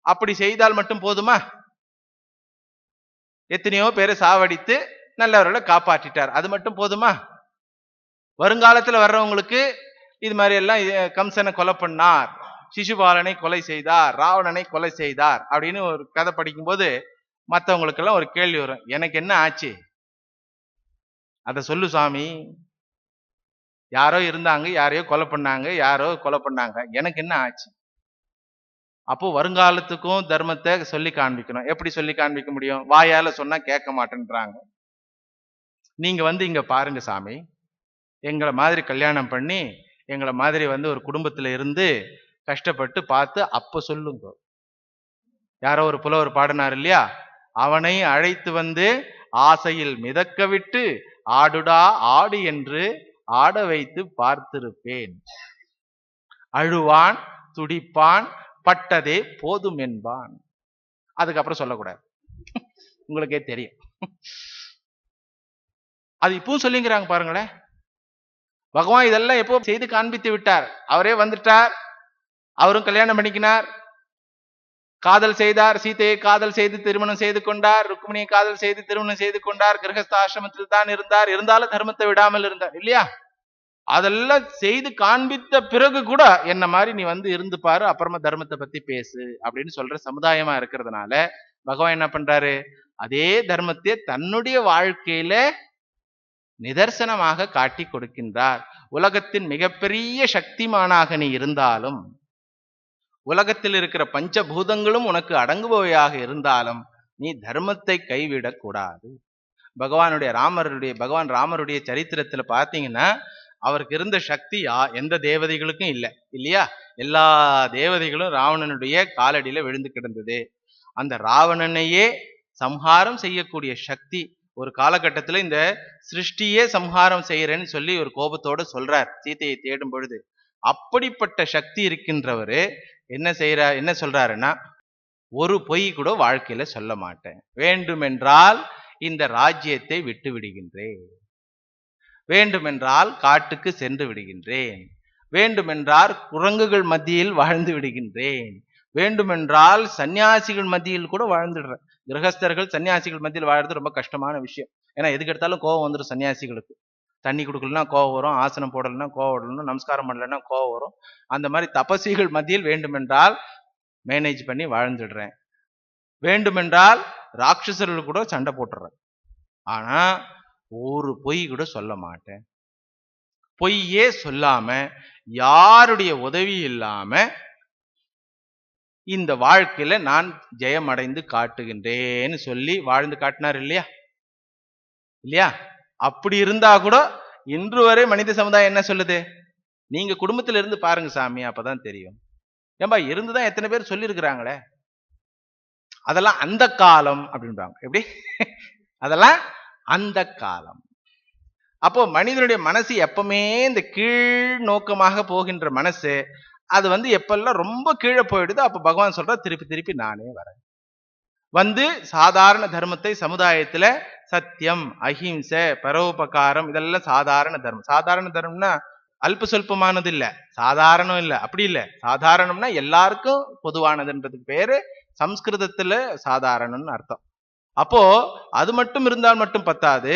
அப்படி செய்தால் மட்டும் போதுமா? எத்தனையோ பேரை சாவடித்து நல்லவர்களை காப்பாற்றிட்டார், அது மட்டும் போதுமா? வருங்காலத்துல வர்றவங்களுக்கு இது மாதிரி எல்லாம் கம்சனை கொலை பண்ணார், சிசுபாலனை கொலை செய்தார், ராவணனை கொலை செய்தார் அப்படின்னு ஒரு கதை படிக்கும்போது மற்றவங்களுக்கெல்லாம் ஒரு கேள்வி வரும், எனக்கு என்ன ஆச்சு? அத சொல்லு சாமி. யாரோ இருந்தாங்க, யாரையோ கொலை பண்ணாங்க, யாரோ கொலை பண்ணாங்க, எனக்கு என்ன ஆச்சு? அப்போ வருங்காலத்துக்கும் தர்மத்தை சொல்லி காண்பிக்கணும். எப்படி சொல்லி காண்பிக்க முடியும்? வாயால சொன்னா கேட்க மாட்டேன்றாங்க. நீங்க இங்க பாருங்க சாமி, எங்களை மாதிரி கல்யாணம் பண்ணி எங்களை மாதிரி ஒரு குடும்பத்துல இருந்து கஷ்டப்பட்டு பார்த்து அப்ப சொல்லுங்க. யாரோ ஒரு புலவர் பாடினார் இல்லையா? அவனை அழைத்து ஆசையில் மிதக்க விட்டு ஆடுடா ஆடு என்று ஆட வைத்து பார்த்திருப்பேன். அழுவான், துடிப்பான், பட்டதே போதும் என்பான். அதுக்கப்புறம் சொல்லக்கூடாது, உங்களுக்கே தெரியும். அது இப்பவும் சொல்லிங்கிறாங்க பாருங்களேன். பகவான் இதெல்லாம் எப்போ செய்து காண்பித்து விட்டார். அவரே வந்துட்டார், அவரும் கல்யாணம் பண்ணிக்கினார், காதல் செய்தார், சீதையை காதல் செய்து திருமணம் செய்து கொண்டார், ருக்மிணியை காதல் செய்து திருமணம் செய்து கொண்டார், கிரகஸ்த ஆசிரமத்தில் தான் இருந்தார், இருந்தாலும் தர்மத்தை விடாமல் இருந்தார் இல்லையா? அதெல்லாம் செய்து காண்பித்த பிறகு கூட என்ன மாதிரி நீ இருந்து பாரு, அப்புறமா தர்மத்தை பத்தி பேசு அப்படின்னு சொல்ற சமுதாயமா இருக்கிறதுனால பகவான் என்ன பண்றாரு? அதே தர்மத்தை தன்னுடைய வாழ்க்கையில நிதர்சனமாக காட்டி கொடுக்கின்றார். உலகத்தின் மிகப்பெரிய சக்திமானாக நீ இருந்தாலும், உலகத்தில் இருக்கிற பஞ்சபூதங்களும் உனக்கு அடங்குபவையாக இருந்தாலும் நீ தர்மத்தை கைவிடக் கூடாது. பகவான் ராமருடைய சரித்திரத்துல பாத்தீங்கன்னா அவருக்கு இருந்த சக்தி எந்த தேவதைகளுக்கும் இல்லை இல்லையா? எல்லா தேவதைகளும் ராவணனுடைய காலடியில விழுந்து கிடந்தது. அந்த ராவணனையே சம்ஹாரம் செய்யக்கூடிய சக்தி ஒரு காலகட்டத்துல இந்த சிருஷ்டியே சம்ஹாரம் செய்யறேன்னு சொல்லி ஒரு கோபத்தோட சொல்றார் சீதையை தேடும் பொழுது. அப்படிப்பட்ட சக்தி இருக்கின்றவரு என்ன சொல்றாருன்னா, ஒரு பொய் கூட வாழ்க்கையில சொல்ல மாட்டேன், வேண்டுமென்றால் இந்த ராஜ்யத்தை விட்டு விடுகின்றேன், வேண்டுமென்றால் காட்டுக்கு சென்று விடுகின்றேன், வேண்டுமென்றால் குரங்குகள் மத்தியில் வாழ்ந்து விடுகின்றேன், வேண்டுமென்றால் சன்னியாசிகள் மத்தியில் கூட வாழ்ந்துடுறேன். கிரகஸ்தர்கள் சன்னியாசிகள் மத்தியில் வாழ்றது ரொம்ப கஷ்டமான விஷயம். ஏன்னா எதுக்கு எடுத்தாலும் கோபம் வந்துடும் சன்னியாசிகளுக்கு. தண்ணி கொடுக்கலன்னா கோவம் வரும், ஆசனம் போடலைன்னா கோவம் வரணும், நமஸ்காரம் பண்ணலன்னா கோவம் வரும். அந்த மாதிரி தபசிகள் மத்தியில் வேண்டுமென்றால் மேனேஜ் பண்ணி வாழ்ந்துடுறேன், வேண்டுமென்றால் ராட்சசர்கள் கூட சண்டை போட்டுறேன், ஆனா ஒரு பொய் கூட சொல்ல மாட்டேன். பொய்யே சொல்லாம யாருடைய உதவி இல்லாம இந்த வாழ்க்கையில நான் ஜெயம் அடைந்து காட்டுகின்றேன்னு சொல்லி வாழ்ந்து காட்டினார் இல்லையா? இல்லையா? அப்படி இருந்தா கூட இன்று வரை மனித சமுதாயம் என்ன சொல்லுது? நீங்க குடும்பத்துல இருந்து பாருங்க சாமி, அப்பதான் தெரியும். ஏன்பா இருந்துதான் எத்தனை பேர் சொல்லியிருக்கிறாங்களே. அதெல்லாம் அந்த காலம் அப்படின்றாங்க. எப்படி? அதெல்லாம் அந்த காலம். அப்போ மனிதனுடைய மனசு எப்பவுமே இந்த கீழ் நோக்கமாக போகின்ற மனசு, அது எப்பெல்லாம் ரொம்ப கீழே போயிடுதோ அப்ப பகவான் சொல்ற திருப்பி திருப்பி நானே வரேன். சாதாரண தர்மத்தை சமுதாயத்துல சத்தியம், அஹிம்சை, பரோபகாரம் இதெல்லாம் சாதாரண தர்மம். சாதாரண தர்மம்னா அல்ப சொல்பமானது இல்ல, சாதாரணம் இல்ல, அப்படி இல்ல. சாதாரணம்னா எல்லாருக்கும் பொதுவானதுன்றதுக்கு பேரு சம்ஸ்கிருதத்துல சாதாரணம்னு அர்த்தம். அப்போ அது மட்டும் இருந்தால் மட்டும் பத்தாது,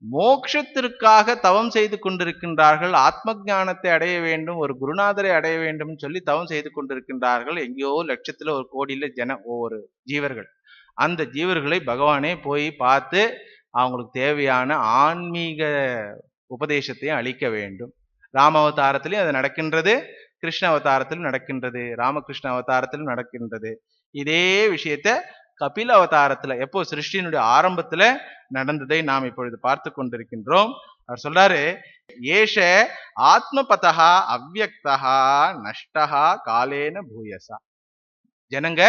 மோட்சத்திற்காக தவம் செய்து கொண்டிருக்கின்றார்கள், ஆத்ம ஞானத்தை அடைய வேண்டும், ஒரு குருநாதரை அடைய வேண்டும் சொல்லி தவம் செய்து கொண்டிருக்கின்றார்கள். எங்கேயோ லட்சத்துல ஒரு கோடியில ஒவ்வொரு ஜீவர்கள். அந்த ஜீவர்களை பகவானே போய் பார்த்து அவங்களுக்கு தேவையான ஆன்மீக உபதேசத்தையும் அளிக்க வேண்டும். ராம அவதாரத்திலும் அது நடக்கின்றது, கிருஷ்ண அவதாரத்திலும் நடக்கின்றது, ராமகிருஷ்ண அவதாரத்திலும் நடக்கின்றது. இதே விஷயத்த கபில அவதாரத்துல எப்போ சிருஷ்டியினுடைய ஆரம்பத்துல நடந்ததை நாம் இப்பொழுது பார்த்து கொண்டிருக்கின்றோம். அவர் சொல்றாரு, ஏஷ ஆத்மபதா அவ்யக்தா நஷ்டா காலேன பூயசா. ஜனங்க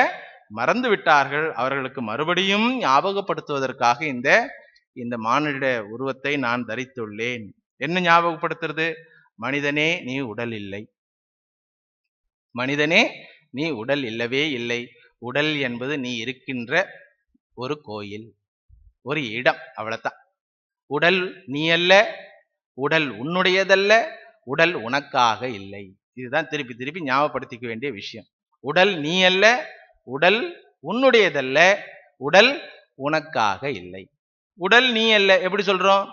மறந்து விட்டார்கள், அவர்களுக்கு மறுபடியும் ஞாபகப்படுத்துவதற்காக இந்த மானிட உருவத்தை நான் தரித்துள்ளேன். என்ன ஞாபகப்படுத்துறது? மனிதனே நீ உடல் இல்லை, மனிதனே நீ உடல் இல்லவே இல்லை. உடல் என்பது நீ இருக்கின்ற ஒரு கோயில், ஒரு இடம், அவ்வளவுதான். உடல் நீ அல்ல, உடல் உன்னுடையதல்ல, உடல் உனக்காக இல்லை. இதுதான் திருப்பி திருப்பி ஞாபகப்படுத்திக்க வேண்டிய விஷயம். உடல் நீ அல்ல, உடல் உன்னுடையதல்ல, உடல் உனக்காக இல்லை. உடல் நீ அல்ல எப்படி சொல்றோம்?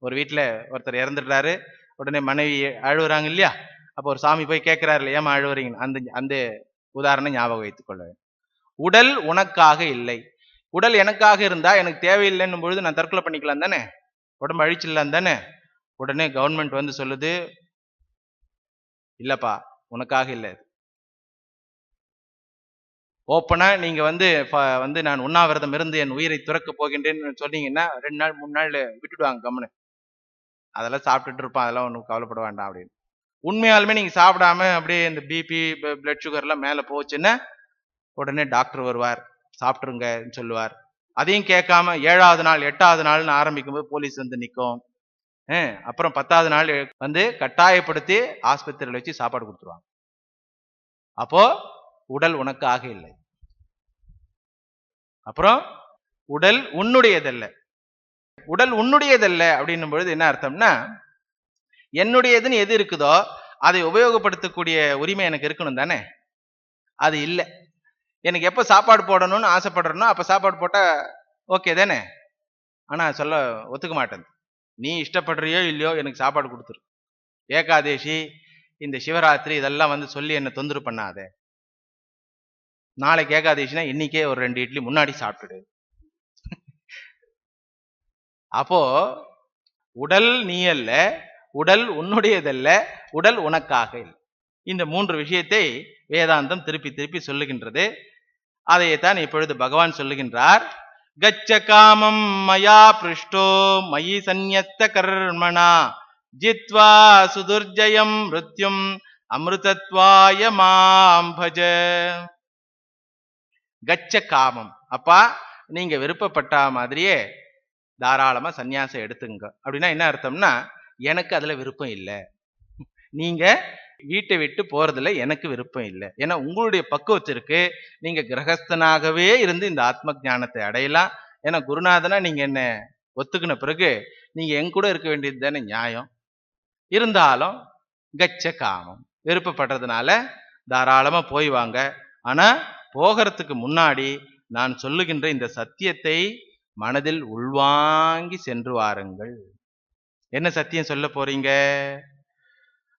ஒரு வீட்டுல ஒருத்தர் இறந்துட்டாரு, உடனே மனைவி அழுகுறாங்க இல்லையா? அப்போ ஒரு சாமி போய் கேட்கிறாரு, ஏமா அழுவுறீங்க? அந்த உதாரணம் ஞாபகம் வைத்துக் கொள்ள வேண்டும். உடல் உனக்காக இல்லை. உடல் எனக்காக இருந்தா எனக்கு தேவையில்லைன்னும் பொழுது நான் தற்கொலை பண்ணிக்கலாம் தானே, உடம்பு அழிச்சிடலாம் தானே. உடனே கவர்மெண்ட் சொல்லுது, இல்லப்பா உனக்காக இல்லை. ஓப்பனா நீங்க நான் உண்ணாவிரதம் இருந்து என் உயிரை துறக்க போகின்றேன்னு சொன்னீங்கன்னா 2 நாள் 3 நாள் விட்டுடுவாங்க கம்முன்னு. அதெல்லாம் சாப்பிட்டுட்டு இருப்பான், அதெல்லாம் ஒன்றும் கவலைப்பட வேண்டாம் அப்படின்னு. உண்மையாலுமே நீங்க சாப்பிடாம அப்படியே இந்த பிபி பிளட் சுகர் எல்லாம் மேல போச்சுன்னா உடனே டாக்டர் வருவார், சாப்பிட்டுருங்கன்னு சொல்லுவார். அதையும் கேட்காம 7வது நாள் 8வது நாள்னு ஆரம்பிக்கும் போது போலீஸ் நிற்கும். அப்புறம் 10வது நாள் கட்டாயப்படுத்தி ஆஸ்பத்திரியில் வச்சு சாப்பாடு கொடுத்துருவாங்க. அப்போ உடல் உனக்காக இல்லை. அப்புறம் உடல் உன்னுடையதல்ல. உடல் உன்னுடையதல்ல அப்படின்னும் பொழுது என்ன அர்த்தம்னா, என்னுடையதுன்னு எது இருக்குதோ அதை உபயோகப்படுத்தக்கூடிய உரிமை எனக்கு இருக்கணும் தானே. அது இல்லை. எனக்கு எப்ப சாப்பாடு போடணும்னு ஆசைப்படுறனோ அப்ப சாப்பாடு போட்டா ஓகே தானே. ஆனா சொல்ல ஒத்துக்க மாட்டேன். நீ இஷ்டப்படுறியோ இல்லையோ எனக்கு சாப்பாடு கொடுத்துரு. ஏகாதேசி, இந்த சிவராத்திரி இதெல்லாம் சொல்லி என்ன தொந்தரவு பண்ணாத. நாளைக்கு ஏகாதேசினா இன்னைக்கே ஒரு 2 இட்லி முன்னாடி சாப்பிட்டுடு. அப்போ உடல் நீ அல்ல, உடல் உன்னுடையதல்ல, உடல் உனக்காக இல்லை. இந்த 3 விஷயத்தை வேதாந்தம் திருப்பி திருப்பி சொல்லுகின்றது. அதைத்தான் இப்பொழுது பகவான் சொல்லுகின்றார். கச்ச காமம் மயா பிருஷ்டோ மயி சந்நியஸ்த கர்மணா ஜித்வா சுதுர்ஜயம் மிருத்யும் அமிர்தத்வாய மாம் பஜ. கச்ச காமம், அப்பா நீங்க விருப்பப்பட்ட மாதிரியே தாராளமா சந்நியாசம் எடுத்துங்க. அப்படின்னா என்ன அர்த்தம்னா, எனக்கு அதுல விருப்பம் இல்லை, நீங்க வீட்டை விட்டு போறதுல எனக்கு விருப்பம் இல்லை. ஏன்னா உங்களுடைய பக்குவத்திற்கு நீங்க கிரகஸ்தனாகவே இருந்து இந்த ஆத்ம ஞானத்தை அடையலாம். ஏன்னா குருநாதனா நீங்க என்ன ஒத்துக்கின பிறகு நீங்க என் கூட இருக்க வேண்டியது தானே நியாயம். இருந்தாலும் கச்ச காமம், விருப்பப்படுறதுனால தாராளமா போய் வாங்க. ஆனா போகிறதுக்கு முன்னாடி நான் சொல்லுகின்ற இந்த சத்தியத்தை மனதில் உள்வாங்கி சென்று வாருங்கள். என்ன சத்தியம் சொல்ல போறீங்க?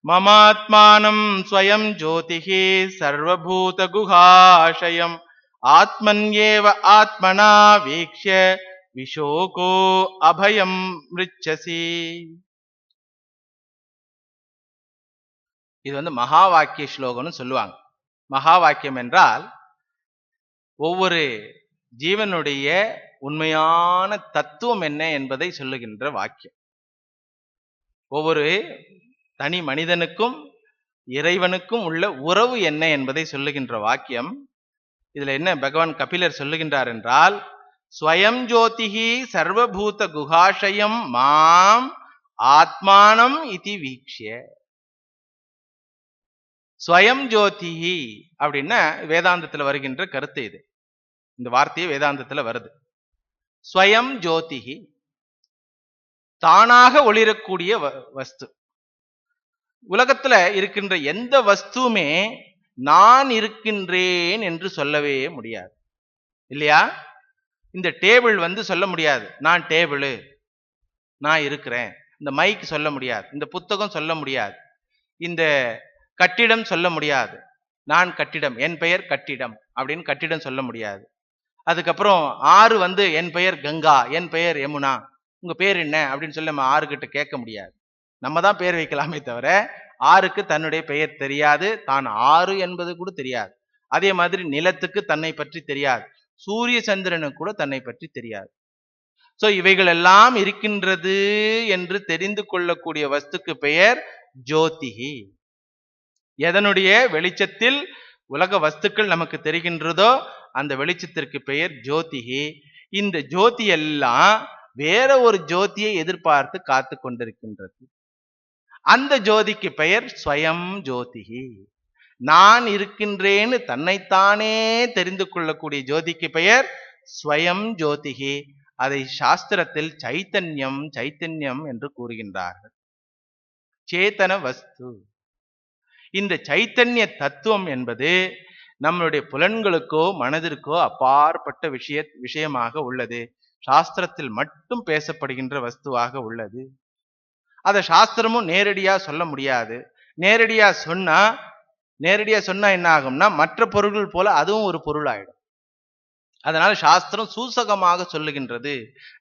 மமாத்மானம் ஸ்வயம் ஜோதிஹி சர்வபூத குஹாஷயம் ஆத்மன்யேவ ஆத்மனா வீக்ஷ்ய விஷோகோ அபயம் மிருச்சசி. இது மகா வாக்கிய ஸ்லோகம்னு சொல்லுவாங்க. மகா வாக்கியம் என்றால் ஒவ்வொரு ஜீவனுடைய உண்மையான தத்துவம் என்ன என்பதை சொல்லுகின்ற வாக்கியம். ஒவ்வொரு தனி மனிதனுக்கும் இறைவனுக்கும் உள்ள உறவு என்ன என்பதை சொல்லுகின்ற வாக்கியம். இதுல என்ன பகவான் கபிலர் சொல்லுகின்றார் என்றால், ஸ்வயம் ஜோதிஹி சர்வபூத குஹாஷயம் மாம் ஆத்மானம் இதி வீக்ஷ்ய. ஸ்வயம் ஜோதிஹி அப்படின்னா வேதாந்தத்துல வருகின்ற கருத்து இது. இந்த வார்த்தையே வேதாந்தத்துல வருது. ஸ்வயம் ஜோதிஹி, தானாக ஒளிரக்கூடிய வஸ்து. உலகத்துல இருக்கின்ற எந்த வஸ்துவுமே நான் இருக்கின்றேன் என்று சொல்லவே முடியாது, இல்லையா? இந்த டேபிள் சொல்ல முடியாது நான் டேபிள், நான் இருக்கிறேன். இந்த மைக் சொல்ல முடியாது, இந்த புத்தகம் சொல்ல முடியாது, இந்த கட்டிடம் சொல்ல முடியாது நான் கட்டிடம், என் பெயர் கட்டிடம் அப்படின்னு கட்டிடம் சொல்ல முடியாது. அதுக்கப்புறம் ஆறு என் பெயர் கங்கா, என் பெயர் யமுனா, உங்க பேர் என்ன அப்படின்னு சொல்லி நம்ம ஆறுகிட்ட கேட்க முடியாது. நம்ம தான் பேர் வைக்கலாமே தவிர ஆறுக்கு தன்னுடைய பெயர் தெரியாது, தான் ஆறு என்பது கூட தெரியாது. அதே மாதிரி நிலத்துக்கு தன்னை பற்றி தெரியாது, சூரிய சந்திரனுக்கு கூட தன்னை பற்றி தெரியாது. சோ இவைகள் எல்லாம் இருக்கின்றது என்று தெரிந்து கொள்ளக்கூடிய வஸ்துக்கு பெயர் ஜோதிஹி. எதனுடைய வெளிச்சத்தில் உலக வஸ்துக்கள் நமக்கு தெரிகின்றதோ அந்த வெளிச்சத்திற்கு பெயர் ஜோதிஹி. இந்த ஜோதி எல்லாம் வேற ஒரு ஜோதியை எதிர்பார்த்து காத்து கொண்டிருக்கின்றது. அந்த ஜோதிக்கு பெயர் ஸ்வயம் ஜோதிஹி. நான் இருக்கின்றேன்னு தன்னைத்தானே தெரிந்து கொள்ளக்கூடிய ஜோதிக்கு பெயர் ஸ்வயம் ஜோதிஹி. அதை சாஸ்திரத்தில் சைத்தன்யம் சைத்தன்யம் என்று கூறுகின்றார்கள். சேத்தன வஸ்து. இந்த சைத்தன்ய தத்துவம் என்பது நம்மளுடைய புலன்களுக்கோ மனதிற்கோ அப்பாற்பட்ட விஷயமாக உள்ளது. சாஸ்திரத்தில் மட்டும் பேசப்படுகின்ற வஸ்துவாக உள்ளது. அத சாஸ்திரமும் நேரடியா சொல்ல முடியாது. நேரடியா சொன்னா என்ன ஆகும்னா மற்ற பொருள்கள் போல அதுவும் ஒரு பொருள் ஆயிடும். அதனால சாஸ்திரம் சூசகமாக சொல்லுகின்றது.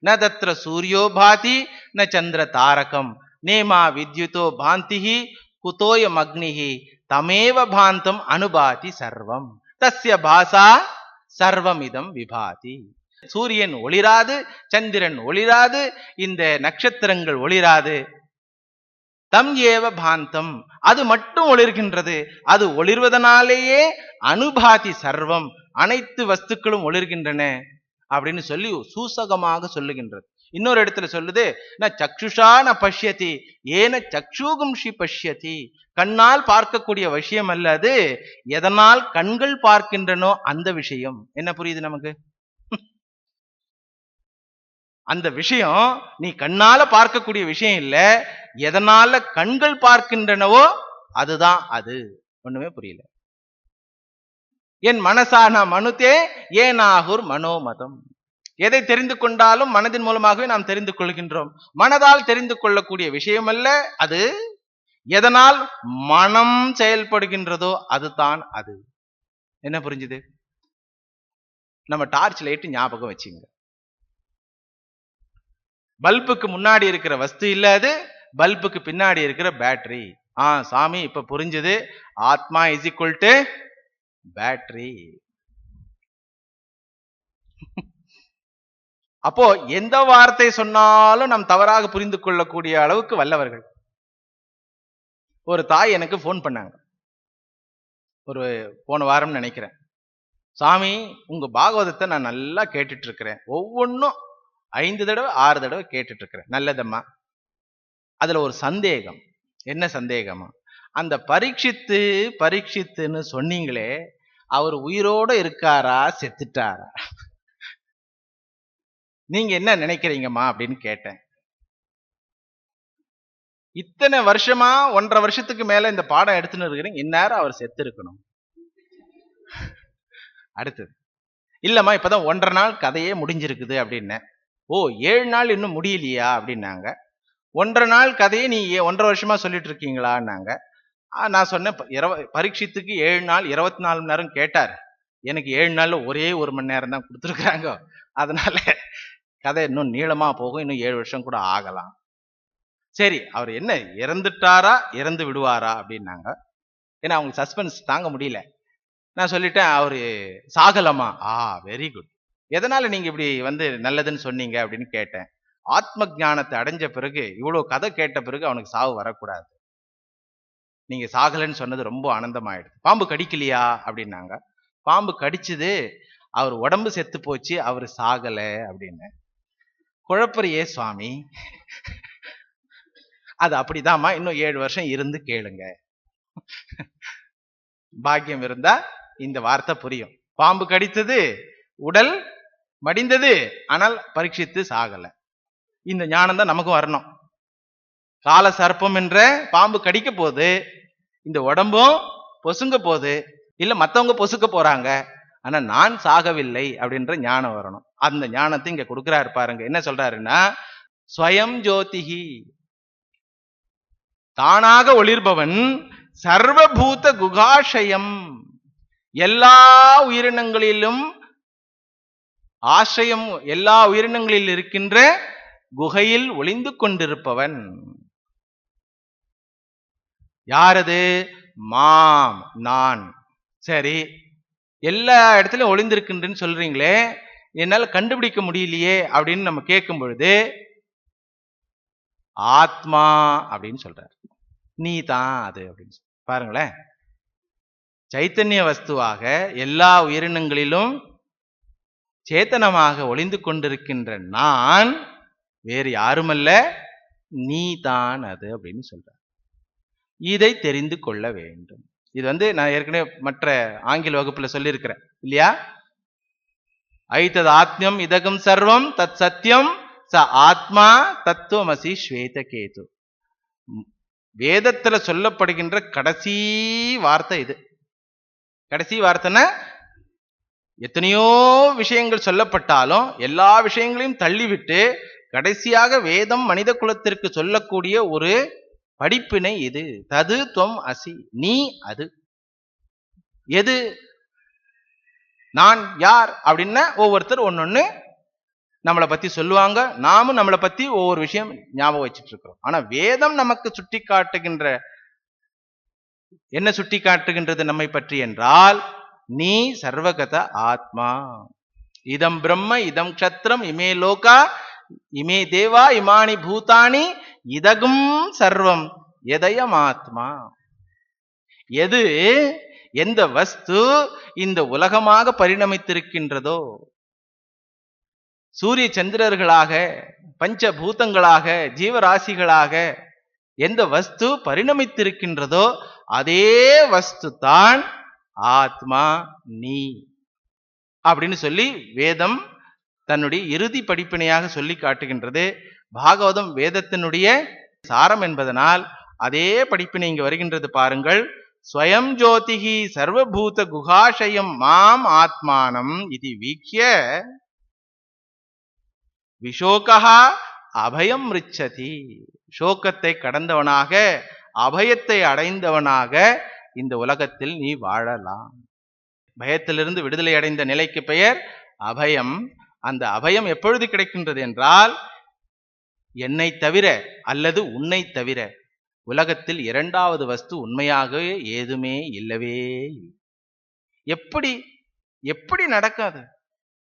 ந தத்ர சூரியோ பாதி ந சந்திர தாரகம் நேமா வித்யுதோ பாந்திஹி குதோயம் அக்னிஹி தமேவ பாந்தம் அனுபாதி சர்வம் தஸ்ய பாசா சர்வமிதம் விபாதி. சூரியன் ஒளிராது, சந்திரன் ஒளிராது, இந்த நட்சத்திரங்கள் ஒளிராது. தம் ஏவ பாந்தம், அது மட்டும் ஒளிர்கின்றது. அது ஒளிர்வதனாலேயே அனுபாதி சர்வம், அனைத்து வஸ்துக்களும் ஒளிர்கின்றன அப்படின்னு சொல்லி சூசகமாக சொல்லுகின்றது. இன்னொரு இடத்துல சொல்லுது, ந சக்ஷுஷா ந பஷ்யதி ஏன சக்ஷுகும்ஷி பஷ்யதி. கண்ணால் பார்க்கக்கூடிய விஷயம் அல்ல அது, எதனால் கண்கள் பார்க்கின்றனோ அந்த விஷயம். என்ன புரியுது நமக்கு? அந்த விஷயம் நீ கண்ணால பார்க்கக்கூடிய விஷயம் இல்ல, எதனால கண்கள் பார்க்கின்றனவோ அதுதான் அது. ஒண்ணுமே புரியல. என் மனசான மனுதே ஏனாகுர் மனோமதம். எதை தெரிந்து கொண்டாலும் மனதின் மூலமாகவே நாம் தெரிந்து கொள்கின்றோம். மனதால் தெரிந்து கொள்ளக்கூடிய விஷயம் அல்ல அது, எதனால் மனம் செயல்படுகின்றதோ அதுதான் அது. என்ன புரிஞ்சுது? நம்ம டார்ச் லைட் ஞாபகம் வச்சுங்க. பல்புக்கு முன்னாடி இருக்கிற வஸ்து இல்ல அது, பல்புக்கு பின்னாடி இருக்கிற பேட்டரி. சாமி இப்ப புரிஞ்சது. ஆத்மா இஸ் ஈக்குவல் டு பேட்டரி. அப்போ எந்த வார்த்தை சொன்னாலும் நாம் தவறாக புரிந்து கொள்ளக்கூடிய அளவுக்கு வல்லவர்கள். ஒரு தாய் எனக்கு போன் பண்ணாங்க, ஒரு போன வாரம் நினைக்கிறேன். சாமி உங்க பாகவதத்தை நான் நல்லா கேட்டுட்டு இருக்கிறேன், ஒவ்வொன்னும் 5 தடவை 6 தடவை கேட்டுட்டு இருக்கிறேன். நல்லதம்மா. அதுல ஒரு சந்தேகம். என்ன சந்தேகமா? அந்த பரீட்சித்துன்னு சொன்னீங்களே, அவர் உயிரோட இருக்காரா செத்துட்டாரா? நீங்க என்ன நினைக்கிறீங்கம்மா அப்படின்னு கேட்டேன். இத்தனை வருஷமா 1.5 வருஷத்துக்கு மேல இந்த பாடம் எடுத்துன்னு இருக்கிறீங்க, இந்நேரம் அவர் செத்து இருக்கணும். அடுத்தது, இல்லம்மா இப்பதான் 1.5 நாள் கதையே முடிஞ்சிருக்குது அப்படின்னு. ஓ 7 நாள் இன்னும் முடியலையா அப்படின்னாங்க. 1.5 நாள் கதையை நீ 1.5 வருஷமா சொல்லிட்டு இருக்கீங்களான்னாங்க. நான் சொன்னேன், பரீட்சித்துக்கு 7 நாள் 24 மணி நேரம் கேட்டார். எனக்கு 7 நாள்ல ஒரே 1 மணி நேரம் தான் கொடுத்துருக்குறாங்க. அதனால கதை இன்னும் நீளமா போகும், இன்னும் 7 வருஷம் கூட ஆகலாம். சரி, அவர் என்ன இறந்துட்டாரா இறந்து விடுவாரா அப்படின்னாங்க. ஏன்னா அவங்களுக்கு சஸ்பென்ஸ் தாங்க முடியல. நான் சொல்லிட்டேன், அவரு சாகலமா. Very good. எதனால நீங்க இப்படி நல்லதுன்னு சொன்னீங்க அப்படின்னு கேட்டேன். ஆத்ம ஞானத்தை அடைஞ்ச பிறகு, இவ்வளவு கதை கேட்ட பிறகு அவனுக்கு சாவு வரக்கூடாது, நீங்க சாகலன்னு சொன்னது ரொம்ப ஆனந்தமாயிடுது. பாம்பு கடிக்கலையா அப்படின்னாங்க. பாம்பு கடிச்சது, அவர் உடம்பு செத்து போச்சு, அவரு சாகல அப்படின்னு. குழப்பறியே சுவாமி, அது அப்படிதாம்மா, இன்னும் 7 வருஷம் இருந்து கேளுங்க, பாக்கியம் இருந்தா இந்த வார்த்தை புரியும். பாம்பு கடித்தது, உடல் மடிந்தது, ஆனால் பரீட்சித்து சாகல. இந்த ஞானம் தான் நமக்கும் வரணும். கால சர்ப்பம் என்ற பாம்பு கடிக்க போது, இந்த உடம்பும் பொசுங்க போது, இல்ல மத்தவங்க பொசுக்க போறாங்க, ஆனா நான் சாகவில்லை அப்படின்ற ஞானம் வரணும். அந்த ஞானத்தை இங்க கொடுக்கிறாரு பாருங்க. என்ன சொல்றாருன்னா, ஸ்வயம் ஜோதிஹி, தானாக ஒளிர்பவன், சர்வபூத குகாஷயம், எல்லா உயிரினங்களிலும் ஆசிரியம், எல்லா உயிரினங்களில் இருக்கின்ற குகையில் ஒளிந்து கொண்டிருப்பவன். யாரது? மாம், நான். சரி, எல்லா இடத்துலயும் ஒளிந்திருக்கின்றன்னு சொல்றீங்களே, என்னால கண்டுபிடிக்க முடியலையே அப்படின்னு நம்ம கேட்கும் பொழுது, ஆத்மா அப்படின்னு சொல்றாரு. நீ தான் அது அப்படின்னு பாருங்களேன். சைத்தன்ய வஸ்துவாக எல்லா உயிரினங்களிலும் சேத்தனமாக ஒளிந்து கொண்டிருக்கின்ற நான் வேறு யாருமல்ல, நீ தான் அது அப்படின்னு சொல்றார். இதை தெரிந்து கொள்ள வேண்டும். இது நான் ஏற்கனவே மற்ற ஆங்கில வகுப்புல சொல்லியிருக்கிறேன் இல்லையா? ஐதத் ஆத்மியம் இதகம் சர்வம் தத் சத்தியம் ச ஆத்மா தத்துவமசி ஸ்வேத கேது. வேதத்துல சொல்லப்படுகின்ற கடைசி வார்த்தை இது. கடைசி வார்த்தைன்னா, எத்தனையோ விஷயங்கள் சொல்லப்பட்டாலும் எல்லா விஷயங்களையும் தள்ளிவிட்டு கடைசியாக வேதம் மனித குலத்திற்கு சொல்லக்கூடிய ஒரு படிப்பினை இது. தது துவம் அசி, நீ அது. எது? நான் யார் அப்படின்னா ஒவ்வொருத்தர் ஒன்னொன்னு நம்மளை பத்தி சொல்லுவாங்க, நாமும் நம்மளை பத்தி ஒவ்வொரு விஷயம் ஞாபகம் வச்சுட்டு இருக்கிறோம். ஆனா வேதம் நமக்கு சுட்டி காட்டுகின்ற, என்ன சுட்டி காட்டுகின்றது நம்மை பற்றி என்றால், நீ சர்வகத ஆத்மா, இதம் பிரம்ம இதம் க்ஷத்ரம் இமே லோகா இமே தேவா இமானி பூதானி இதகும் சர்வம் எதயம் ஆத்மா. எது, எந்த வஸ்து இந்த உலகமாக பரிணமித்திருக்கின்றதோ, சூரிய சந்திரர்களாக, பஞ்சபூதங்களாக, ஜீவராசிகளாக எந்த வஸ்து பரிணமித்திருக்கின்றதோ அதே வஸ்து தான் ஆத்மா, நீ அப்படின்னு சொல்லி வேதம் தன்னுடைய இறுதி படிப்பினையாக சொல்லி காட்டுகின்றது. பாகவதம் வேதத்தினுடைய சாரம் என்பதனால் அதே படிப்பினை இங்கு வருகின்றது பாருங்கள். ஸ்வயம் ஜோதிஹி சர்வபூத குகாஷயம் மாம் ஆத்மானம் இது வீக்ய விஷோகா அபயம் ரிச்சதி. சோகத்தை கடந்தவனாக, அபயத்தை அடைந்தவனாக இந்த உலகத்தில் நீ வாழலாம். பயத்திலிருந்து விடுதலை அடைந்த நிலைக்கு பெயர் அபயம். அந்த அபயம் எப்பொழுது கிடைக்கின்றது என்றால், என்னை தவிர அல்லது உன்னை தவிர உலகத்தில் இரண்டாவது வஸ்து உண்மையாகவே ஏதுமே இல்லவே இல்லை. எப்படி எப்படி நடக்காது?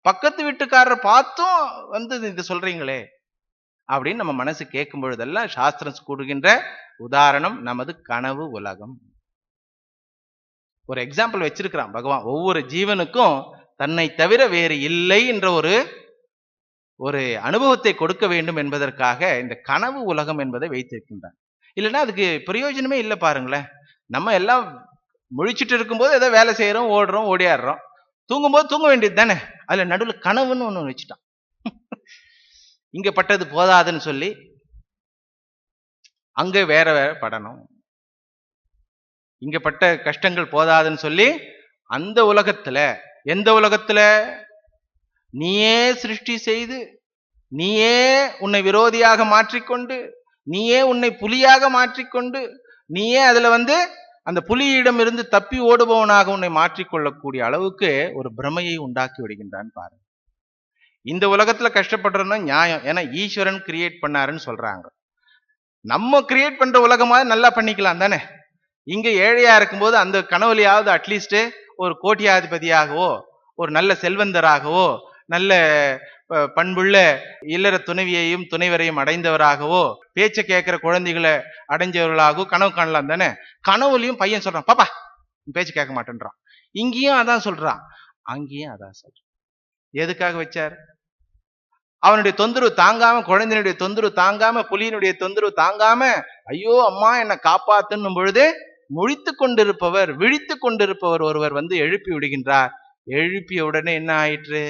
பக்கத்து வீட்டுக்காரர் பார்த்தும் இது சொல்றீங்களே அப்படின்னு நம்ம மனசு கேட்கும் பொழுதெல்லாம் சாஸ்திரம் கூறுகின்ற உதாரணம் நமது கனவு உலகம். ஒரு எக்ஸாம்பிள் வச்சிருக்கிறான் பகவான். ஒவ்வொரு ஜீவனுக்கும் தன்னை தவிர வேறு இல்லை என்ற ஒரு அனுபவத்தை கொடுக்க வேண்டும் என்பதற்காக இந்த கனவு உலகம் என்பதை வைத்திருக்கின்றான். இல்லைன்னா அதுக்கு பிரயோஜனமே இல்லை பாருங்களேன். நம்ம எல்லாம் முழிச்சிட்டு இருக்கும்போது ஏதோ வேலை செய்யறோம், ஓடுறோம், ஓடியாடுறோம். தூங்கும்போது தூங்க வேண்டியது தானே. அதுல நடுவில் கனவுன்னு ஒண்ணு வச்சுட்டான். இங்க பட்டது போதாதுன்னு சொல்லி அங்க வேற வேற படணும். இங்க பட்ட கஷ்டங்கள் போதாதுன்னு சொல்லி அந்த உலகத்துல, எந்த உலகத்துல நீயே சிருஷ்டி செய்து, நீயே உன்னை விரோதியாக மாற்றிக்கொண்டு, நீயே உன்னை புலியாக மாற்றிக்கொண்டு, நீயே அதுல அந்த புலியிடம் இருந்து தப்பி ஓடுபவனாக உன்னை மாற்றிக்கொள்ளக்கூடிய அளவுக்கு ஒரு பிரமையை உண்டாக்கி விடுகின்றான் பாருங்க. இந்த உலகத்துல கஷ்டப்படுறோம்னா நியாயம், ஏன்னா ஈஸ்வரன் கிரியேட் பண்ணாருன்னு சொல்றாங்க. நம்ம கிரியேட் பண்ற உலகமாவது நல்லா பண்ணிக்கலாம் தானே. இங்க ஏழையா இருக்கும்போது அந்த கனவுலையாவது அட்லீஸ்ட் ஒரு கோட்டியாதிபதியாகவோ, ஒரு நல்ல செல்வந்தராகவோ, நல்ல பண்புள்ள இல்லற துணைவியையும் துணைவரையும் அடைந்தவராகவோ பேச்ச கேட்கிற குழந்தைகளை அடைஞ்சவர்களாகவோ கனவு காணலாம் தானே. கனவுலையும் பையன் சொல்றான், பாப்பா பேச்சு கேட்க மாட்டேன்றான். இங்கேயும் அதான் சொல்றான், அங்கேயும் அதான் சொல்றான். எதுக்காக வச்சார்? அவனுடைய தொந்தரவு தாங்காம, குழந்தையினுடைய தொந்தரவு தாங்காம, புலியினுடைய தொந்தரவு தாங்காம, ஐயோ அம்மா என்னை காப்பாத்துன்னும் பொழுது முழித்து கொண்டிருப்பவர், விழித்து கொண்டிருப்பவர் ஒருவர் வந்து எழுப்பி விடுகின்றார். எழுப்பிய உடனே என்ன ஆயிற்று?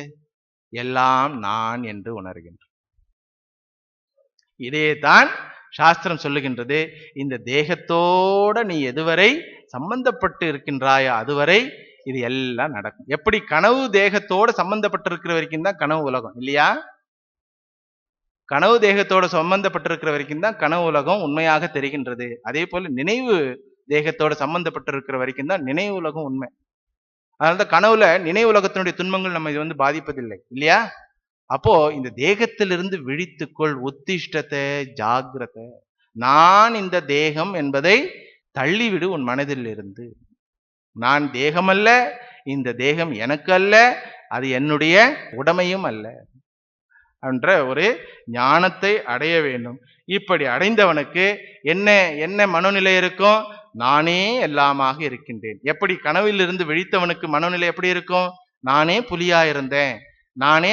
எல்லாம் நான் என்று உணர்கின்ற. இதேதான் சாஸ்திரம் சொல்லுகின்றது. இந்த தேகத்தோட நீ எதுவரை சம்பந்தப்பட்டு இருக்கின்றாயோ அதுவரை இது எல்லாம் நடக்கும். எப்படி கனவு தேகத்தோட சம்பந்தப்பட்டிருக்கிற வரைக்கும் தான் கனவு உலகம் இல்லையா? கனவு தேகத்தோட சம்பந்தப்பட்டிருக்கிற வரைக்கும் தான் கனவு உலகம் உண்மையாக தெரிகின்றது. அதே போல நினைவு தேகத்தோட சம்பந்தப்பட்டிருக்கிற வரைக்கும் தான் நினைவு உலகம் உண்மை. அதனால்தான் கனவுல நினைவு உலகத்தினுடைய துன்பங்கள் நம்ம இது வந்து பாதிப்பதில்லை இல்லையா? அப்போ இந்த தேகத்திலிருந்து விழித்துக்கொள், உத்திஷ்டத்தை ஜாகிரதை. நான் இந்த தேகம் என்பதை தள்ளிவிடு உன் மனதில் இருந்து. நான் தேகம் அல்ல, இந்த தேகம் எனக்கு அல்ல, அது என்னுடைய உடைமையும் அல்ல என்ற ஒரு ஞானத்தை அடைய வேண்டும். இப்படி அடைந்தவனுக்கு என்ன என்ன மனோநிலை இருக்கும்? நானே எல்லாமாக இருக்கின்றேன். எப்படி கனவிலிருந்து விழித்தவனுக்கு மனோநிலை எப்படி இருக்கும்? நானே புலியா இருந்தேன், நானே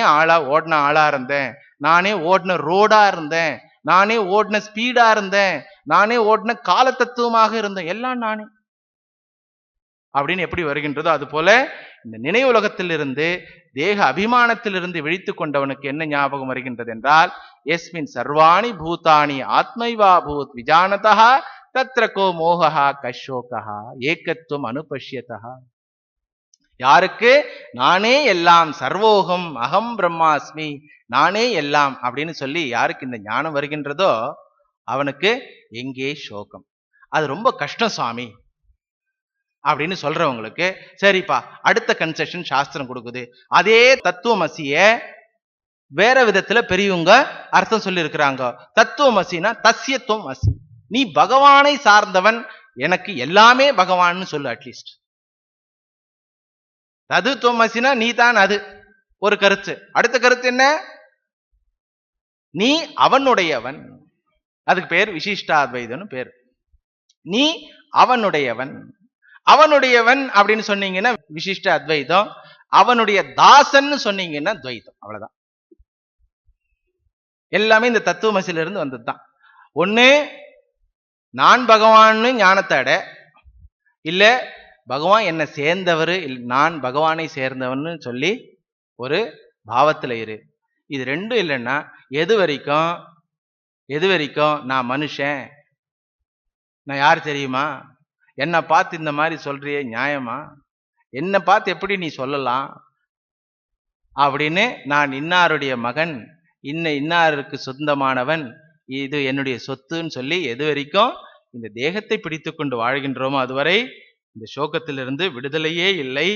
ஓடின ஆளா இருந்தேன், நானே ஓடின ரோடா இருந்தேன், நானே ஓடின ஸ்பீடா இருந்தேன், நானே ஓடின கால தத்துவமாக இருந்தேன், எல்லாம் நானே அப்படின்னு எப்படி வருகின்றதோ அது போல இந்த நினைவு உலகத்திலிருந்து தேக அபிமானத்திலிருந்து விழித்து கொண்டவனுக்கு என்ன ஞாபகம் வருகின்றது என்றால், எஸ்மின் சர்வாணி பூதானி ஆத்மைவா பூத் விஜானதா தத்ர கோ மோகா கஷோகா ஏகத்துவம் அனுபஷ்யதா. யாருக்கு நானே எல்லாம், சர்வோகம் அகம் பிரம்மாஸ்மி, நானே எல்லாம் அப்படின்னு சொல்லி யாருக்கு இந்த ஞானம் வருகின்றதோ அவனுக்கு எங்கே சோகம்? அது ரொம்ப கஷ்டம் சுவாமி அப்படின்னு சொல்றவங்களுக்கு சரிப்பா, அடுத்த கன்செஷன் சாஸ்திரம் கொடுக்குது. அதே தத்துவமசிய வேற விதத்துல பெரியவங்க அர்த்தம் சொல்லி இருக்கிறாங்க. தத்துவமசினா தஸ்யத்துவம் அசி, நீ பகவானை சார்ந்தவன், எனக்கு எல்லாமே பகவான் சொல்லு. அட்லீஸ்ட் தத்துவமசினா நீ தான் அது ஒரு கருத்து. அடுத்த கருத்து என்ன? நீ அவனுடையவன். அதுக்கு பேர் விசிஷ்டாத்வைதம்னு பேர். நீ அவனுடையவன். அவனுடையவன் அப்படின்னு சொன்னீங்கன்னா விசிஷ்ட அத்வைதம், அவனுடைய தாசன் சொன்னீங்கன்னா துவைதம். அவ்வளவுதான். எல்லாமே இந்த தத்துவமசில இருந்து வந்ததுதான். ஒண்ணு நான் பகவான்னு ஞானத்தை அடை, இல்ல பகவான் என்னை சேர்ந்தவர், நான் பகவானை சேர்ந்தவன்னு சொல்லி ஒரு பாவத்துல இரு. இது ரெண்டும் இல்லைன்னா எது வரைக்கும் நான் மனுஷன், நான் யார் தெரியுமா, என்னை பார்த்து இந்த மாதிரி சொல்றியே நியாயமா, என்னை பார்த்து எப்படி நீ சொல்லலாம் அப்படின்னு, நான் இன்னாருடைய மகன், இன்னாருக்கு சொந்தமானவன், இது என்னுடைய சொத்துன்னு சொல்லி எது வரைக்கும் இந்த தேகத்தை பிடித்து கொண்டு வாழ்கின்றோமோ அதுவரை இந்த சோகத்திலிருந்து விடுதலையே இல்லை.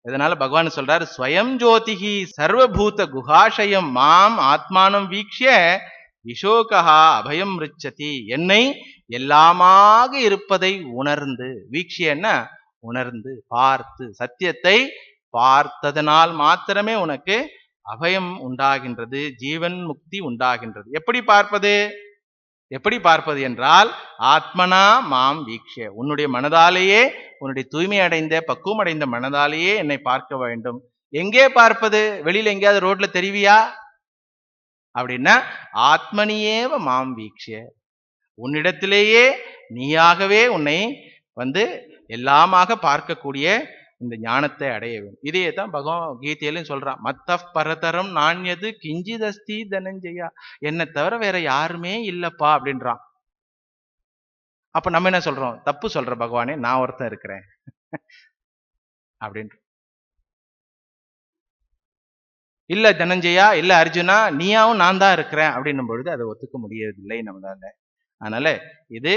இதனால பகவான் சொல்றாரு, ஸ்வயம் ஜோதிகி சர்வபூத குஹாஷயம் மாம் ஆத்மானம் வீக்ஷ்ய விஷோகா அபயம் ரிச்சதி. என்னை எல்லாமாக இருப்பதை உணர்ந்து, வீக்ஷியன்னா உணர்ந்து பார்த்து, சத்தியத்தை பார்த்ததனால் மாத்திரமே உனக்கு அபயம் உண்டாகின்றது, ஜீவன் முக்தி உண்டாகின்றது. எப்படி பார்ப்பது என்றால், ஆத்மனா மாம் வீக்ஷ, உன்னுடைய மனதாலேயே, உன்னுடைய தூய்மை அடைந்த பக்குவம் அடைந்த மனதாலேயே என்னை பார்க்க வேண்டும். எங்கே பார்ப்பது? வெளியில எங்கேயாவது ரோட்ல தெரிவியா அப்படின்னா, ஆத்மனியேவ மாம் வீக்ஷ, உன்னிடத்திலேயே நீயாகவே உன்னை வந்து எல்லாமாக பார்க்கக்கூடிய இந்த ஞானத்தை அடைய வேண்டும். இதே தான் பகவத்கீதையிலும் சொல்றான், மத்த பரதரம் நாண்யது கிஞ்சிதஸ்தி தனஞ்சயா, என்னை தவிர வேற யாருமே இல்லப்பா அப்படின்றான். அப்ப நம்ம என்ன சொல்றோம்? தப்பு சொல்ற பகவானே, நான் ஒருத்தன் இருக்கிறேன் அப்படின்ற. இல்ல தனஞ்சயா, இல்ல அர்ஜுனா, நீயாவும் நான் தான் இருக்கிறேன் அப்படின்னும் பொழுது அதை ஒத்துக்க முடியவில்லை நம்மளால. அதனால இது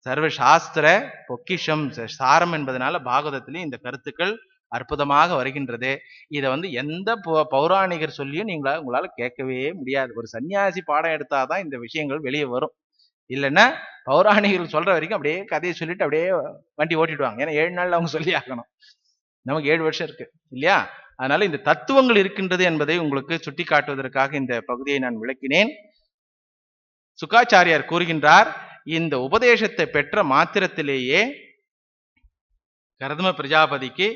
சர்வசாஸ்திர பொக்கிஷம் சாரம் என்பதனால பாகவதத்திலையும் இந்த கருத்துக்கள் அற்புதமாக வருகின்றது. இதை வந்து எந்த பௌராணிகர் சொல்லியும் உங்களால கேட்கவே முடியாது. ஒரு சன்னியாசி பாடம் எடுத்தாதான் இந்த விஷயங்கள் வெளியே வரும். இல்லைன்னா பௌராணிகர்கள் சொல்ற வரைக்கும் அப்படியே கதையை சொல்லிட்டு அப்படியே வண்டி ஓட்டிடுவாங்க. ஏன்னா 7 நாள்ல அவங்க சொல்லி ஆகணும். நமக்கு 7 வருஷம் இருக்கு இல்லையா? அதனால இந்த தத்துவங்கள் இருக்கின்றது என்பதை உங்களுக்கு சுட்டி காட்டுவதற்காக இந்த பகுதியை நான் விளக்கினேன். சுகாச்சாரியார் கூறுகின்றார், இந்த உபதேசத்தை பெற்ற மாத்திரத்திலேயே கர்தம பிரஜாபதிக்கு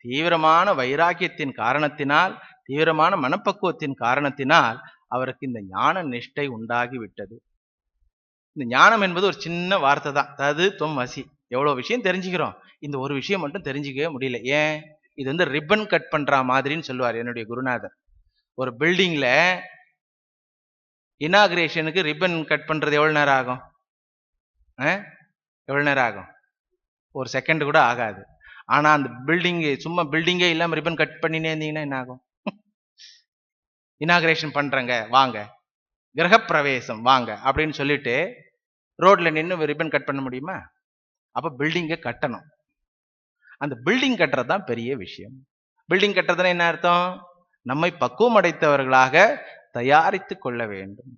தீவிரமான வைராக்கியத்தின் காரணத்தினால், தீவிரமான மனப்பக்குவத்தின் காரணத்தினால் அவருக்கு இந்த ஞான நிஷ்டை உண்டாகி விட்டது. இந்த ஞானம் என்பது ஒரு சின்ன வார்த்தை தான். தது துவம் வசி. எவ்வளவு விஷயம் தெரிஞ்சுக்கிறோம், இந்த ஒரு விஷயம் மட்டும் தெரிஞ்சுக்கவே முடியல. ஏன்? இது வந்து ரிப்பன் கட் பண்ற மாதிரின்னு சொல்லுவார் என்னுடைய குருநாதர். ஒரு பில்டிங்ல இனாகிரேஷனுக்கு ரிப்பன் கட் பண்றது எவ்வளவு நேரம் ஆகும்? எவ்வளவு நேரம் ஆகும்? ஒரு செகண்ட் கூட ஆகாது. ஆனா அந்த பில்டிங் சும்மா பில்டிங்கே இல்லாம ரிப்பன் கட் பண்ணினே இருந்தீங்கன்னா என்ன ஆகும்? இனாகிரேஷன் பண்றங்க வாங்க, கிரகப்பிரவேசம் வாங்க அப்படின்னு சொல்லிட்டு ரோட்ல நின்று ரிப்பன் கட் பண்ண முடியுமா? அப்ப பில்டிங்கை கட்டணும். அந்த பில்டிங் கட்டுறது தான் பெரிய விஷயம். பில்டிங் கட்டுறதுன்னா என்ன அர்த்தம்? நம்மை பக்குவம் அடைத்தவர்களாக தயாரித்து கொள்ள வேண்டும்.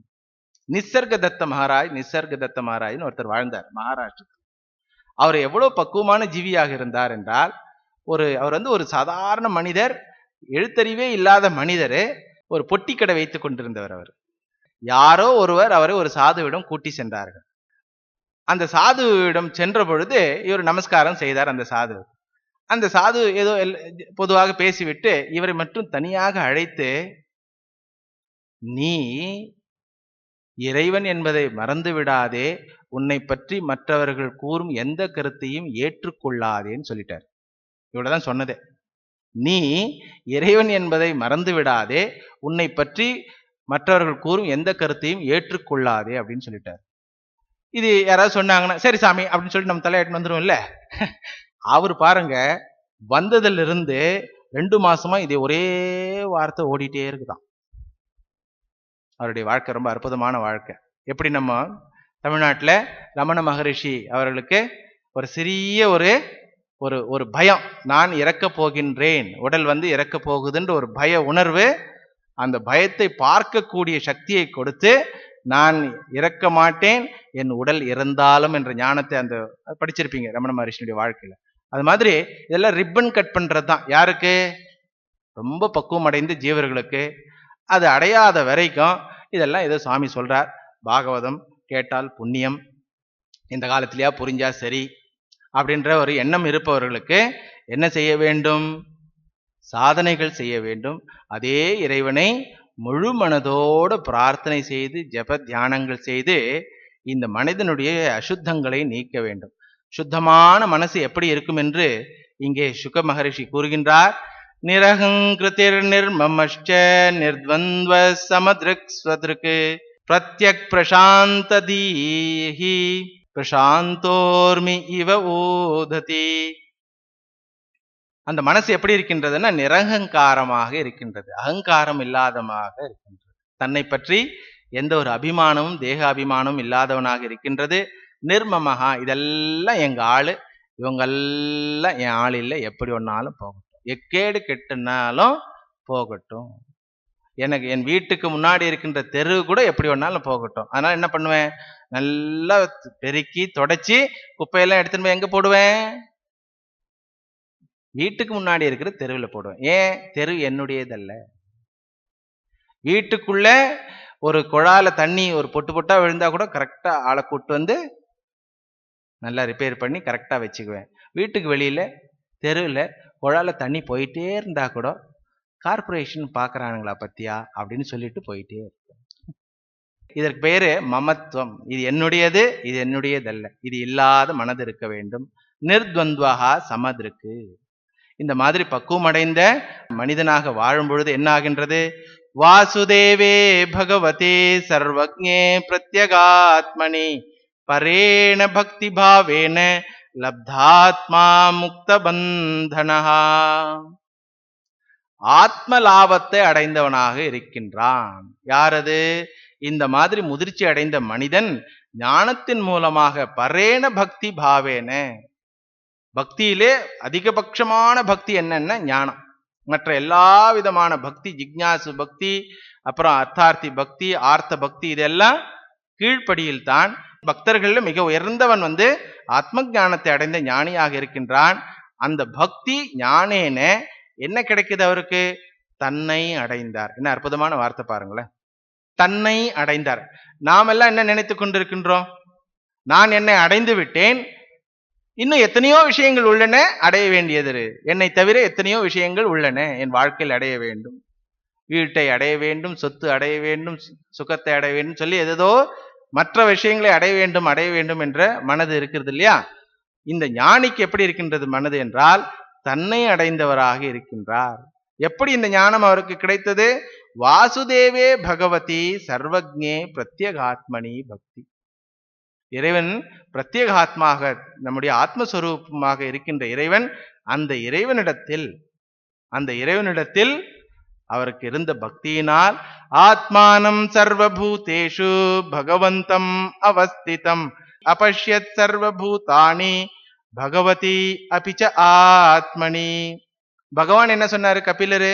நிசர்கதத்த மகாராஜ்னு ஒருத்தர் வாழ்ந்தார் மகாராஷ்டிரத்தில். அவர் எவ்வளவு பக்குவமான ஜீவியாக இருந்தார் என்றால், அவர் வந்து ஒரு சாதாரண மனிதர், எழுத்தறிவே இல்லாத மனிதர், ஒரு பொட்டி கடை வைத்துக் கொண்டிருந்தவர். அவர் யாரோ ஒருவர் அவரை ஒரு சாதுவிடம் கூட்டி சென்றார்கள். அந்த சாதுவிடம் சென்ற பொழுது இவர் நமஸ்காரம் செய்தார். அந்த சாது ஏதோ பொதுவாக பேசிவிட்டு இவரை மட்டும் தனியாக அழைத்து, நீ இறைவன் என்பதை மறந்து விடாதே, உன்னை பற்றி மற்றவர்கள் கூறும் எந்த கருத்தையும் ஏற்றுக்கொள்ளாதேன்னு சொல்லிட்டார். இவ்வளவுதான் சொன்னதே. நீ இறைவன் என்பதை மறந்து விடாதே, உன்னை பற்றி மற்றவர்கள் கூறும் எந்த கருத்தையும் ஏற்றுக்கொள்ளாதே அப்படின்னு சொல்லிட்டார். இது யாராவது சொன்னாங்கன்னா சரி சாமி அப்படின்னு சொல்லிட்டு நம்ம தலையாட்டு வந்துருவோம்ல. அவர் பாருங்க, வந்ததுல இருந்து 2 மாசமா இதே ஒரே வார்த்தை ஓடிட்டே இருக்குதான். அவருடைய வாழ்க்கை ரொம்ப அற்புதமான வாழ்க்கை. எப்படி நம்ம தமிழ்நாட்டில் ரமண மகரிஷி அவர்களுக்கு ஒரு சிறிய ஒரு பயம், நான் இறக்க போகின்றேன், உடல் வந்து இறக்க போகுதுன்ற ஒரு பய உணர்வு, அந்த பயத்தை பார்க்கக்கூடிய சக்தியை கொடுத்து, நான் இறக்க மாட்டேன், என் உடல் இறந்தாலும் என்ற ஞானத்தை அந்த படிச்சிருப்பீங்க ரமண மகரிஷியுடைய வாழ்க்கையில. அது மாதிரி இதெல்லாம் ரிப்பன் கட் பண்றது தான். யாருக்கு? ரொம்ப பக்குவம் அடைந்த ஜீவர்களுக்கு. அது அடையாத வரைக்கும் இதெல்லாம் ஏதோ சாமி சொல்றார், பாகவதம் கேட்டால் புண்ணியம், இந்த காலத்திலேயா புரிஞ்சா சரி அப்படின்ற ஒரு எண்ணம் இருப்பவர்களுக்கு என்ன செய்ய வேண்டும்? சாதனைகள் செய்ய வேண்டும். அதே இறைவனை முழு மனதோடு பிரார்த்தனை செய்து ஜப தியானங்கள் செய்து இந்த மனிதனுடைய அசுத்தங்களை நீக்க வேண்டும். சுத்தமான மனசு எப்படி இருக்கும் என்று இங்கே சுக மகரிஷி கூறுகின்றார். நிரகங்கிருதிர் நிர்மமஷ்ச நிர்த்வந்த்வ சமத்ருக் ஸ்வத்ருக்கு பிரத்யக் பிரசாந்ததீஹி பிரசாந்தோர்மி இவ ஓததி. அந்த மனசு எப்படி இருக்கின்றதுன்னா நிரகங்காரமாக இருக்கின்றது, அகங்காரம் இல்லாதமாக இருக்கின்றது. தன்னை பற்றி எந்த ஒரு அபிமானமும் தேக அபிமானமும் இல்லாதவனாக இருக்கின்றது. நிர்மமகா, இதெல்லாம் எங்க ஆளு, இவங்கெல்லாம் என் ஆள் இல்லை, எப்படி ஒன்னாலும் போகட்டும், எக்கேடு கெட்டுனாலும் போகட்டும், எனக்கு என் வீட்டுக்கு முன்னாடி இருக்கின்ற தெரு கூட எப்படி ஒன்னாலும் போகட்டும். அதனால என்ன பண்ணுவேன்? நல்லா பெருக்கி தொடச்சி குப்பையெல்லாம் எடுத்துன்னு போய் எங்க போடுவேன்? வீட்டுக்கு முன்னாடி இருக்கிற தெருவில் போடுவேன். ஏன்? தெரு என்னுடையதல்ல. வீட்டுக்குள்ள ஒரு குழால தண்ணி ஒரு பொட்டு பொட்டா விழுந்தா கூட கரெக்டா ஆளை கூட்டு வந்து நல்லா ரிப்பேர் பண்ணி கரெக்டா வச்சுக்குவேன். வீட்டுக்கு வெளியில தெருவில் குழால தண்ணி போயிட்டே இருந்தா கூட கார்பரேஷன் பாக்குறானுங்களா பத்தியா அப்படின்னு சொல்லிட்டு போயிட்டே இருக்கும். இதற்கு பேரு மமத்துவம். இது என்னுடையது, இது என்னுடையதல்ல, இது இல்லாத மனது இருக்க வேண்டும். நிர்த்வந்த்வஹா சமதிருக்கு. இந்த மாதிரி பக்குவம் அடைந்த மனிதனாக வாழும் பொழுது என்ன ஆகின்றது? வாசுதேவே பகவதே சர்வஜ்ஞே பிரத்யகாத்மனி பரேண பக்தி பாவேன லப்தாத்மா முக்த பந்தனஹா. ஆத்ம லாபத்தை அடைந்தவனாக இருக்கின்றான். யாரது? இந்த மாதிரி முதிர்ச்சி அடைந்த மனிதன் ஞானத்தின் மூலமாக பரேண பக்தி பாவேன, பக்தியிலே அதிகபட்சமான பக்தி என்னன்னா ஞானம். மற்ற எல்லா விதமான பக்தி, ஜிக்ஞாசு பக்தி, அப்புறம் அர்த்தார்த்தி பக்தி, ஆர்த்த பக்தி, இதெல்லாம் கீழ்ப்படியில் தான். பக்தர்கள்ல மிக உயர்ந்தவன் ஆத்ம ஞானத்தை அடைந்த ஞானியாக இருக்கின்றான். அந்த பக்தி ஞானேன என்ன கிடைக்குது அவருக்கு? தன்னை அடைந்தார். என்ன அற்புதமான வார்த்தை பாருங்களேன். தன்னை அடைந்தார். நாம் எல்லாம் என்ன நினைத்துக் கொண்டிருக்கின்றோம்? நான் என்னை அடைந்து விட்டேன், இன்னும் எத்தனையோ விஷயங்கள் உள்ளன அடைய வேண்டியது. என்னை தவிர எத்தனையோ விஷயங்கள் உள்ளன என் வாழ்க்கையில் அடைய வேண்டும். வீட்டை அடைய வேண்டும், சொத்து அடைய வேண்டும், சுகத்தை அடைய வேண்டும் சொல்லி ஏதோ மற்ற விஷயங்களை அடைய வேண்டும் என்ற மனது இருக்கிறது இல்லையா? இந்த ஞானிக்கு எப்படி இருக்கின்றது மனது என்றால், தன்னை அடைந்தவராக இருக்கின்றார். எப்படி இந்த ஞானம் அவருக்கு கிடைத்தது? வாசுதேவே பகவதி சர்வஜ்ஞே பிரத்யேகாத்மனி பக்தி. இறைவன் பிரத்யேகாத்மாக நம்முடைய ஆத்மஸ்வரூபமாக இருக்கின்ற இறைவன், அந்த இறைவனிடத்தில் அவருக்கு இருந்த பக்தியினால் ஆத்மானம் சர்வபூதேஷு பகவந்தம் அவஸ்திதம் அபஷ்யத் சர்வபூதானி பகவதி அபிச்ச ஆத்மனி. பகவான் என்ன சொன்னாரு கபிலரு?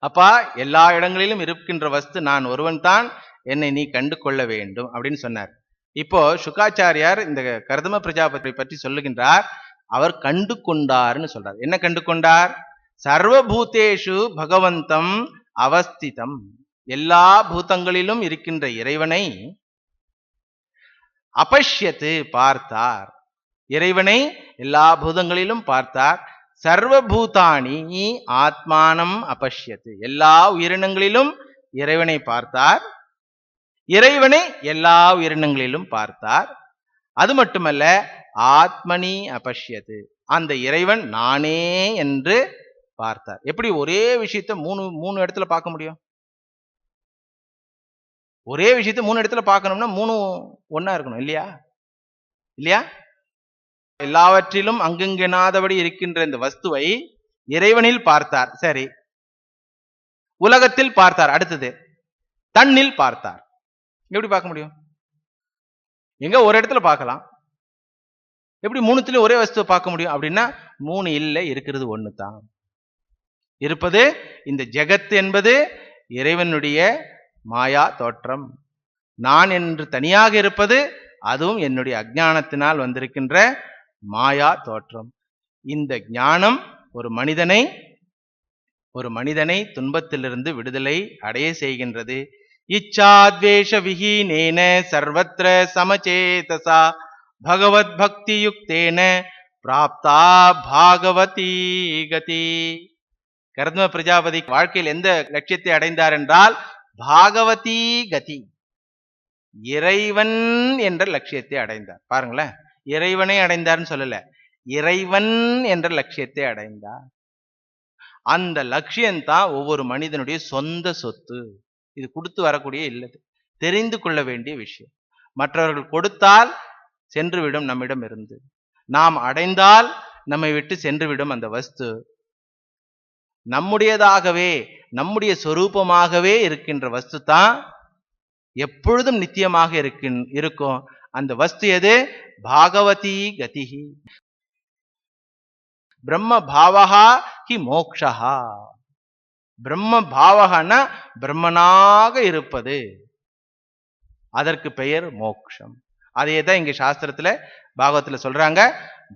அப்பா, எல்லா இடங்களிலும் இருக்கின்ற வஸ்து நான் ஒருவன் தான், என்னை நீ கண்டு கொள்ள வேண்டும் அப்படின்னு சொன்னார். இப்போ சுகாச்சாரியார் இந்த கர்தம பிரஜாபதி பற்றி சொல்லுகின்றார். அவர் கண்டு கொண்டார்னு சொல்றார். என்ன கண்டு கொண்டார்? சர்வபூதேஷு பகவந்தம் அவஸ்திதம். எல்லா பூதங்களிலும் இருக்கின்ற இறைவனை அபஷ்யத்து பார்த்தார். இறைவனை எல்லா பூதங்களிலும் பார்த்தார். சர்வபூதானி ஆத்மானம் அபஷ்யத்து. எல்லா உயிரினங்களிலும் இறைவனை பார்த்தார். இறைவனை எல்லா உயிரினங்களிலும் பார்த்தார். அது மட்டுமல்ல, ஆத்மனி அபஷ்யத்து. அந்த இறைவன் நானே என்று பார்த்தார். எப்படி ஒரே விஷயத்தை மூணு இடத்துல பார்க்க முடியும்? ஒரே விஷயத்தை மூணு இடத்துல பார்க்கணும்னா மூணு ஒன்னா இருக்கணும் இல்லையா? எல்லாவற்றிலும் அங்குங்கெனாதபடி இருக்கின்ற இந்த வஸ்துவை இறைவனில் பார்த்தார். சரி, உலகத்தில் பார்த்தார். அடுத்தது தன்னில் பார்த்தார். எப்படி பார்க்க முடியும்? எங்க ஒரு இடத்துல பார்க்கலாம், எப்படி மூணுத்திலும் ஒரே வஸ்துவை பார்க்க முடியும்? அப்படின்னா மூணு இல்லை, இருக்கிறது ஒண்ணு தான். இருப்பது இந்த ஜெகத் என்பது இறைவனுடைய மாயா தோற்றம். நான் என்று தனியாக இருப்பது அதுவும் என்னுடைய அஞ்ஞானத்தினால் வந்திருக்கின்ற மாயா தோற்றம். இந்த ஞானம் ஒரு மனிதனை துன்பத்திலிருந்து விடுதலை அடைய செய்கின்றது. இச்சாத்வேஷ விஹீனேன சர்வத்ர சமசேதசா பகவத் பக்தி யுக்தேன பிராப்தா பாகவதி கதி. கர்தம பிரஜாபதி வாழ்க்கையில் எந்த லட்சியத்தை அடைந்தார் என்றால் பாகவதி கதி, இறைவன் என்ற லட்சியத்தை அடைந்தார். பாருங்களேன், இறைவனை அடைந்தார்னு சொல்லல, இறைவன் என்ற லட்சியத்தை அடைந்தார். அந்த லட்சியம்தான் ஒவ்வொரு மனிதனுடைய சொந்த சொத்து. இது கொடுத்து வரக்கூடிய இல்லது, தெரிந்து கொள்ள வேண்டிய விஷயம். மற்றவர்கள் கொடுத்தால் சென்றுவிடும் நம்மிடம் இருந்து, நாம் அடைந்தால் நம்மை விட்டு சென்றுவிடும் அந்த வஸ்து. நம்முடையதாகவே நம்முடைய சொரூபமாகவே இருக்கின்ற வஸ்து தான் எப்பொழுதும் நித்தியமாக இருக்கும். அந்த வஸ்து எது? பாகவதி கதிஹி. பிரம்ம பாவஹா ஹி மோக்ஷஹா. பிரம்ம பாவகனா பிரம்மனாக இருப்பது, அதற்கு பெயர் மோக்ஷம். அதே தான் இங்க சாஸ்திரத்துல பாகவத்துல சொல்றாங்க,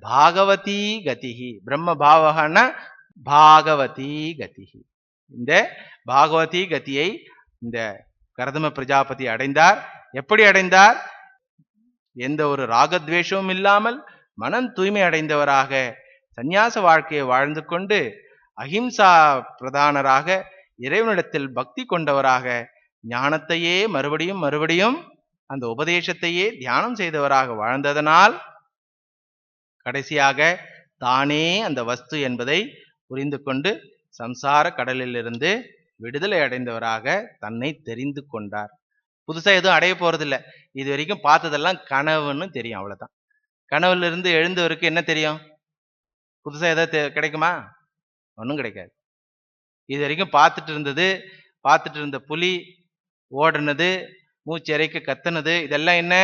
பாகவதி கதிஹி. பிரம்ம பாவகனா பாகவதி கதிஹி. இந்த பாகவதி கதியை இந்த கர்தம பிரஜாபதி அடைந்தார். எப்படி அடைந்தார்? எந்த ஒரு ராகத்வேஷமும் இல்லாமல் மனம் தூய்மை அடைந்தவராக சந்நியாச வாழ்க்கையை வாழ்ந்து கொண்டு அஹிம்சா பிரதானராக இறைவனிடத்தில் பக்தி கொண்டவராக ஞானத்தையே மறுபடியும் அந்த உபதேசத்தையே தியானம் செய்தவராக வாழ்ந்ததனால் கடைசியாக தானே அந்த வஸ்து என்பதை புரிந்து கொண்டு சம்சார கடலிலிருந்து விடுதலை அடைந்தவராக தன்னை தெரிந்து கொண்டார். புதுசா எதுவும் அடைய போறதில்லை. இது வரைக்கும் பார்த்ததெல்லாம் கனவுன்னு தெரியும், அவ்வளவுதான். கனவுல இருந்து எழுந்தவருக்கு என்ன தெரியும்? புதுசா ஏதாவது கிடைக்குமா? ஒன்றும் கிடைக்காது. இது வரைக்கும் பார்த்துட்டு இருந்த புலி ஓடுனது, மூச்சு இறைக்க கத்துனது, இதெல்லாம் என்ன?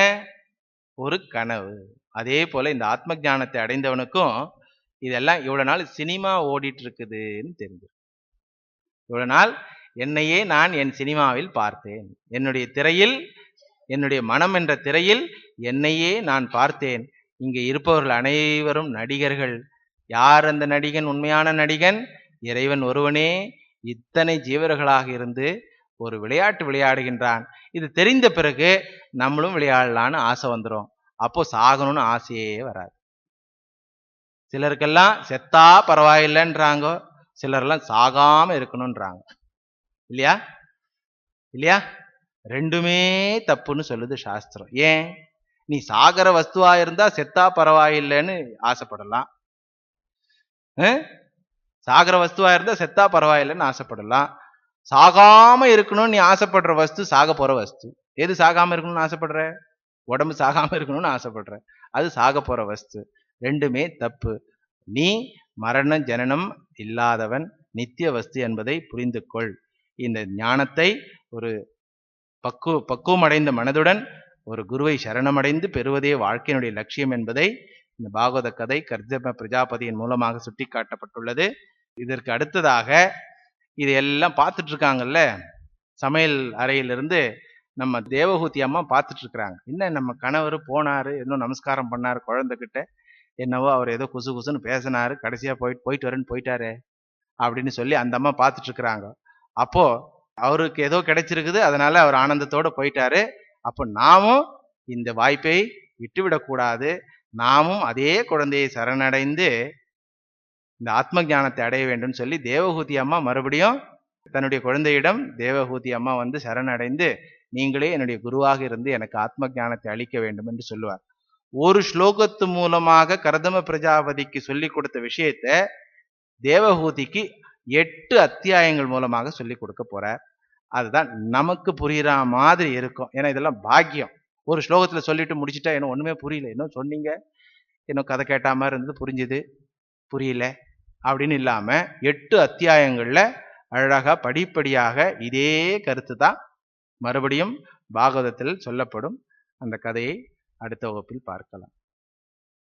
ஒரு கனவு. அதே போல இந்த ஆத்ம ஞானத்தை அடைந்தவனுக்கும் இதெல்லாம் இவ்வளவு நாள் சினிமா ஓடிட்டு இருக்குதுன்னு தெரிஞ்சு, இவ்வளவு நாள் என்னையே நான் என் சினிமாவில் பார்த்தேன், என்னுடைய திரையில், என்னுடைய மனம் என்ற திரையில் என்னையே நான் பார்த்தேன். இங்கே இருப்பவர்கள் அனைவரும் நடிகர்கள். யார் அந்த நடிகன்? உண்மையான நடிகன் இறைவன் ஒருவனே இத்தனை ஜீவர்களாக இருந்து ஒரு விளையாட்டு விளையாடுகின்றான். இது தெரிந்த பிறகு நம்மளும் விளையாடலான்னு ஆசை வந்துடும். அப்போ சாகணும்னு ஆசையே வராது. சிலருக்கெல்லாம் செத்தா பரவாயில்லைன்றாங்க, சிலர்லாம் சாகாம இருக்கணும்ன்றாங்க. இல்லையா இல்லையா? ரெண்டுமே தப்புன்னு சொல்லுது சாஸ்திரம். ஏன்? நீ சாகர வஸ்துவா இருந்தா செத்தா பரவாயில்லைன்னு ஆசைப்படலாம். சாகர வஸ்துவா இருந்தா செத்தா பரவாயில்லைன்னு ஆசைப்படலாம். சாகாம இருக்கணும்னு நீ ஆசைப்படுற வஸ்து சாக போற வஸ்து. எது சாகாம இருக்கணும்னு ஆசைப்படுற? உடம்பு சாகாம இருக்கணும்னு ஆசைப்படுற, அது சாக போற வஸ்து. ரெண்டுமே தப்பு. நீ மரண ஜனனம் இல்லாதவன், நித்திய வஸ்து என்பதை புரிந்து கொள். இந்த ஞானத்தை ஒரு பக்குவமடைந்த மனதுடன் ஒரு குருவை சரணமடைந்து பெறுவதே வாழ்க்கையினுடைய லட்சியம் என்பதை இந்த பாகவத கதை கர்தம பிரஜாபதியின் மூலமாக சுட்டி காட்டப்பட்டுள்ளது. இதற்கு அடுத்ததாக இது எல்லாம் பார்த்துட்டு இருக்காங்கல்ல, சமையல் அறையிலிருந்து நம்ம தேவஹூதி அம்மா பார்த்துட்டு இருக்கிறாங்க. என்ன நம்ம கணவர் போனாரு, இன்னும் நமஸ்காரம் பண்ணாரு குழந்தைகிட்ட, என்னவோ அவர் ஏதோ குசு குசுன்னு பேசினாரு, கடைசியா போயிட்டு வரேன்னு போயிட்டாரு அப்படின்னு சொல்லி அந்த அம்மா பார்த்துட்டு இருக்கிறாங்க. அப்போ அவருக்கு ஏதோ கிடைச்சிருக்குது, அதனால அவர் ஆனந்தத்தோட போயிட்டாரு. அப்போ நாமும் இந்த வாய்ப்பை விட்டுவிடக்கூடாது. நாமும் அதே குழந்தையை சரணடைந்து இந்த ஆத்ம ஞானத்தை அடைய வேண்டும் சொல்லி தேவஹூதி அம்மா மறுபடியும் தன்னுடைய குழந்தையிடம் தேவஹூதி அம்மா வந்து சரணடைந்து, நீங்களே என்னுடைய குருவாக இருந்து எனக்கு ஆத்ம ஞானத்தை அளிக்க வேண்டும் என்று சொல்லுவார். ஒரு ஸ்லோகத்து மூலமாக கர்தம பிரஜாபதிக்கு சொல்லி கொடுத்த விஷயத்த தேவஹூதிக்கு 8 அத்தியாயங்கள் மூலமாக சொல்லி கொடுக்க போறார். அதுதான் நமக்கு புரியுற மாதிரி இருக்கும். ஏன்னா இதெல்லாம் பாக்கியம். ஒரு ஸ்லோகத்துல சொல்லிட்டு முடிச்சுட்டா என்ன ஒண்ணுமே புரியல, இன்னும் சொன்னீங்க, இன்னும் கதை கேட்டா மாதிரி இருந்தது, புரிஞ்சுது புரியல அப்படின்னு இல்லாம 8 அத்தியாயங்கள்ல அழகா படிப்படியாக இதே கருத்து தான் மறுபடியும் பாகவதத்தில் சொல்லப்படும். அந்த கதையை அடுத்த வகுப்பில் பார்க்கலாம்.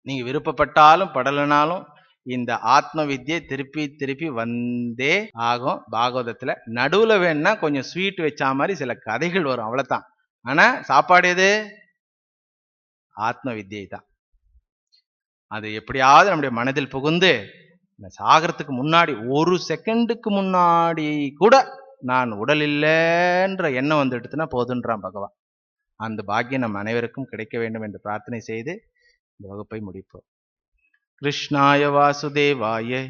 நீங்க விருப்பப்பட்டாலும் படலனாலும் இந்த ஆத்ம வித்யை திருப்பி திருப்பி வந்தே ஆகும். பாகவதத்துல நடுவுல வேணா கொஞ்சம் ஸ்வீட் வச்சா மாதிரி சில கதைகள் வரும், அவ்வளவுதான். ஆனா சாப்பாடு எது? ஆத்ம வித்யை தான். அது எப்படியாவது நம்முடைய மனதில் புகுந்து சாகரத்துக்கு முன்னாடி, ஒரு செகண்டுக்கு முன்னாடி கூட நான் உடல் இல்லைன்ற எண்ணம் வந்துடுத்துனா போதுன்றான் பகவான். அந்த பாக்கியம் நம் அனைவருக்கும் கிடைக்க வேண்டும் என்று பிரார்த்தனை செய்து இந்த வகுப்பை முடிப்போம். கிருஷ்ணாய வாசுதேவாய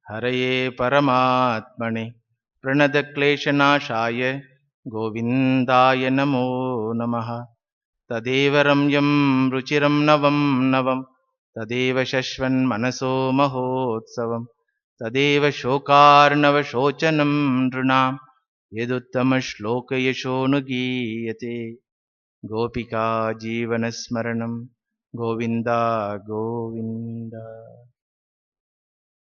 ஹரயே பரமாத்மனே பிரணத கிளேஷநாசாய கோவிந்தாய நமோ நமः. ததேவ ரம்யம் ருச்சிரம் நவம் நவம் ததேவ சஸ்வன் மனசோ மகோத்சவம் ததேவ சோகார்ணவ சோச்சனம் நிருணாம் யதுத்தம ஸ்லோக யசோனுகீயதே. கோபிகா ஜீவனஸ்மரணம் கோவிந்தா கோவிந்தா.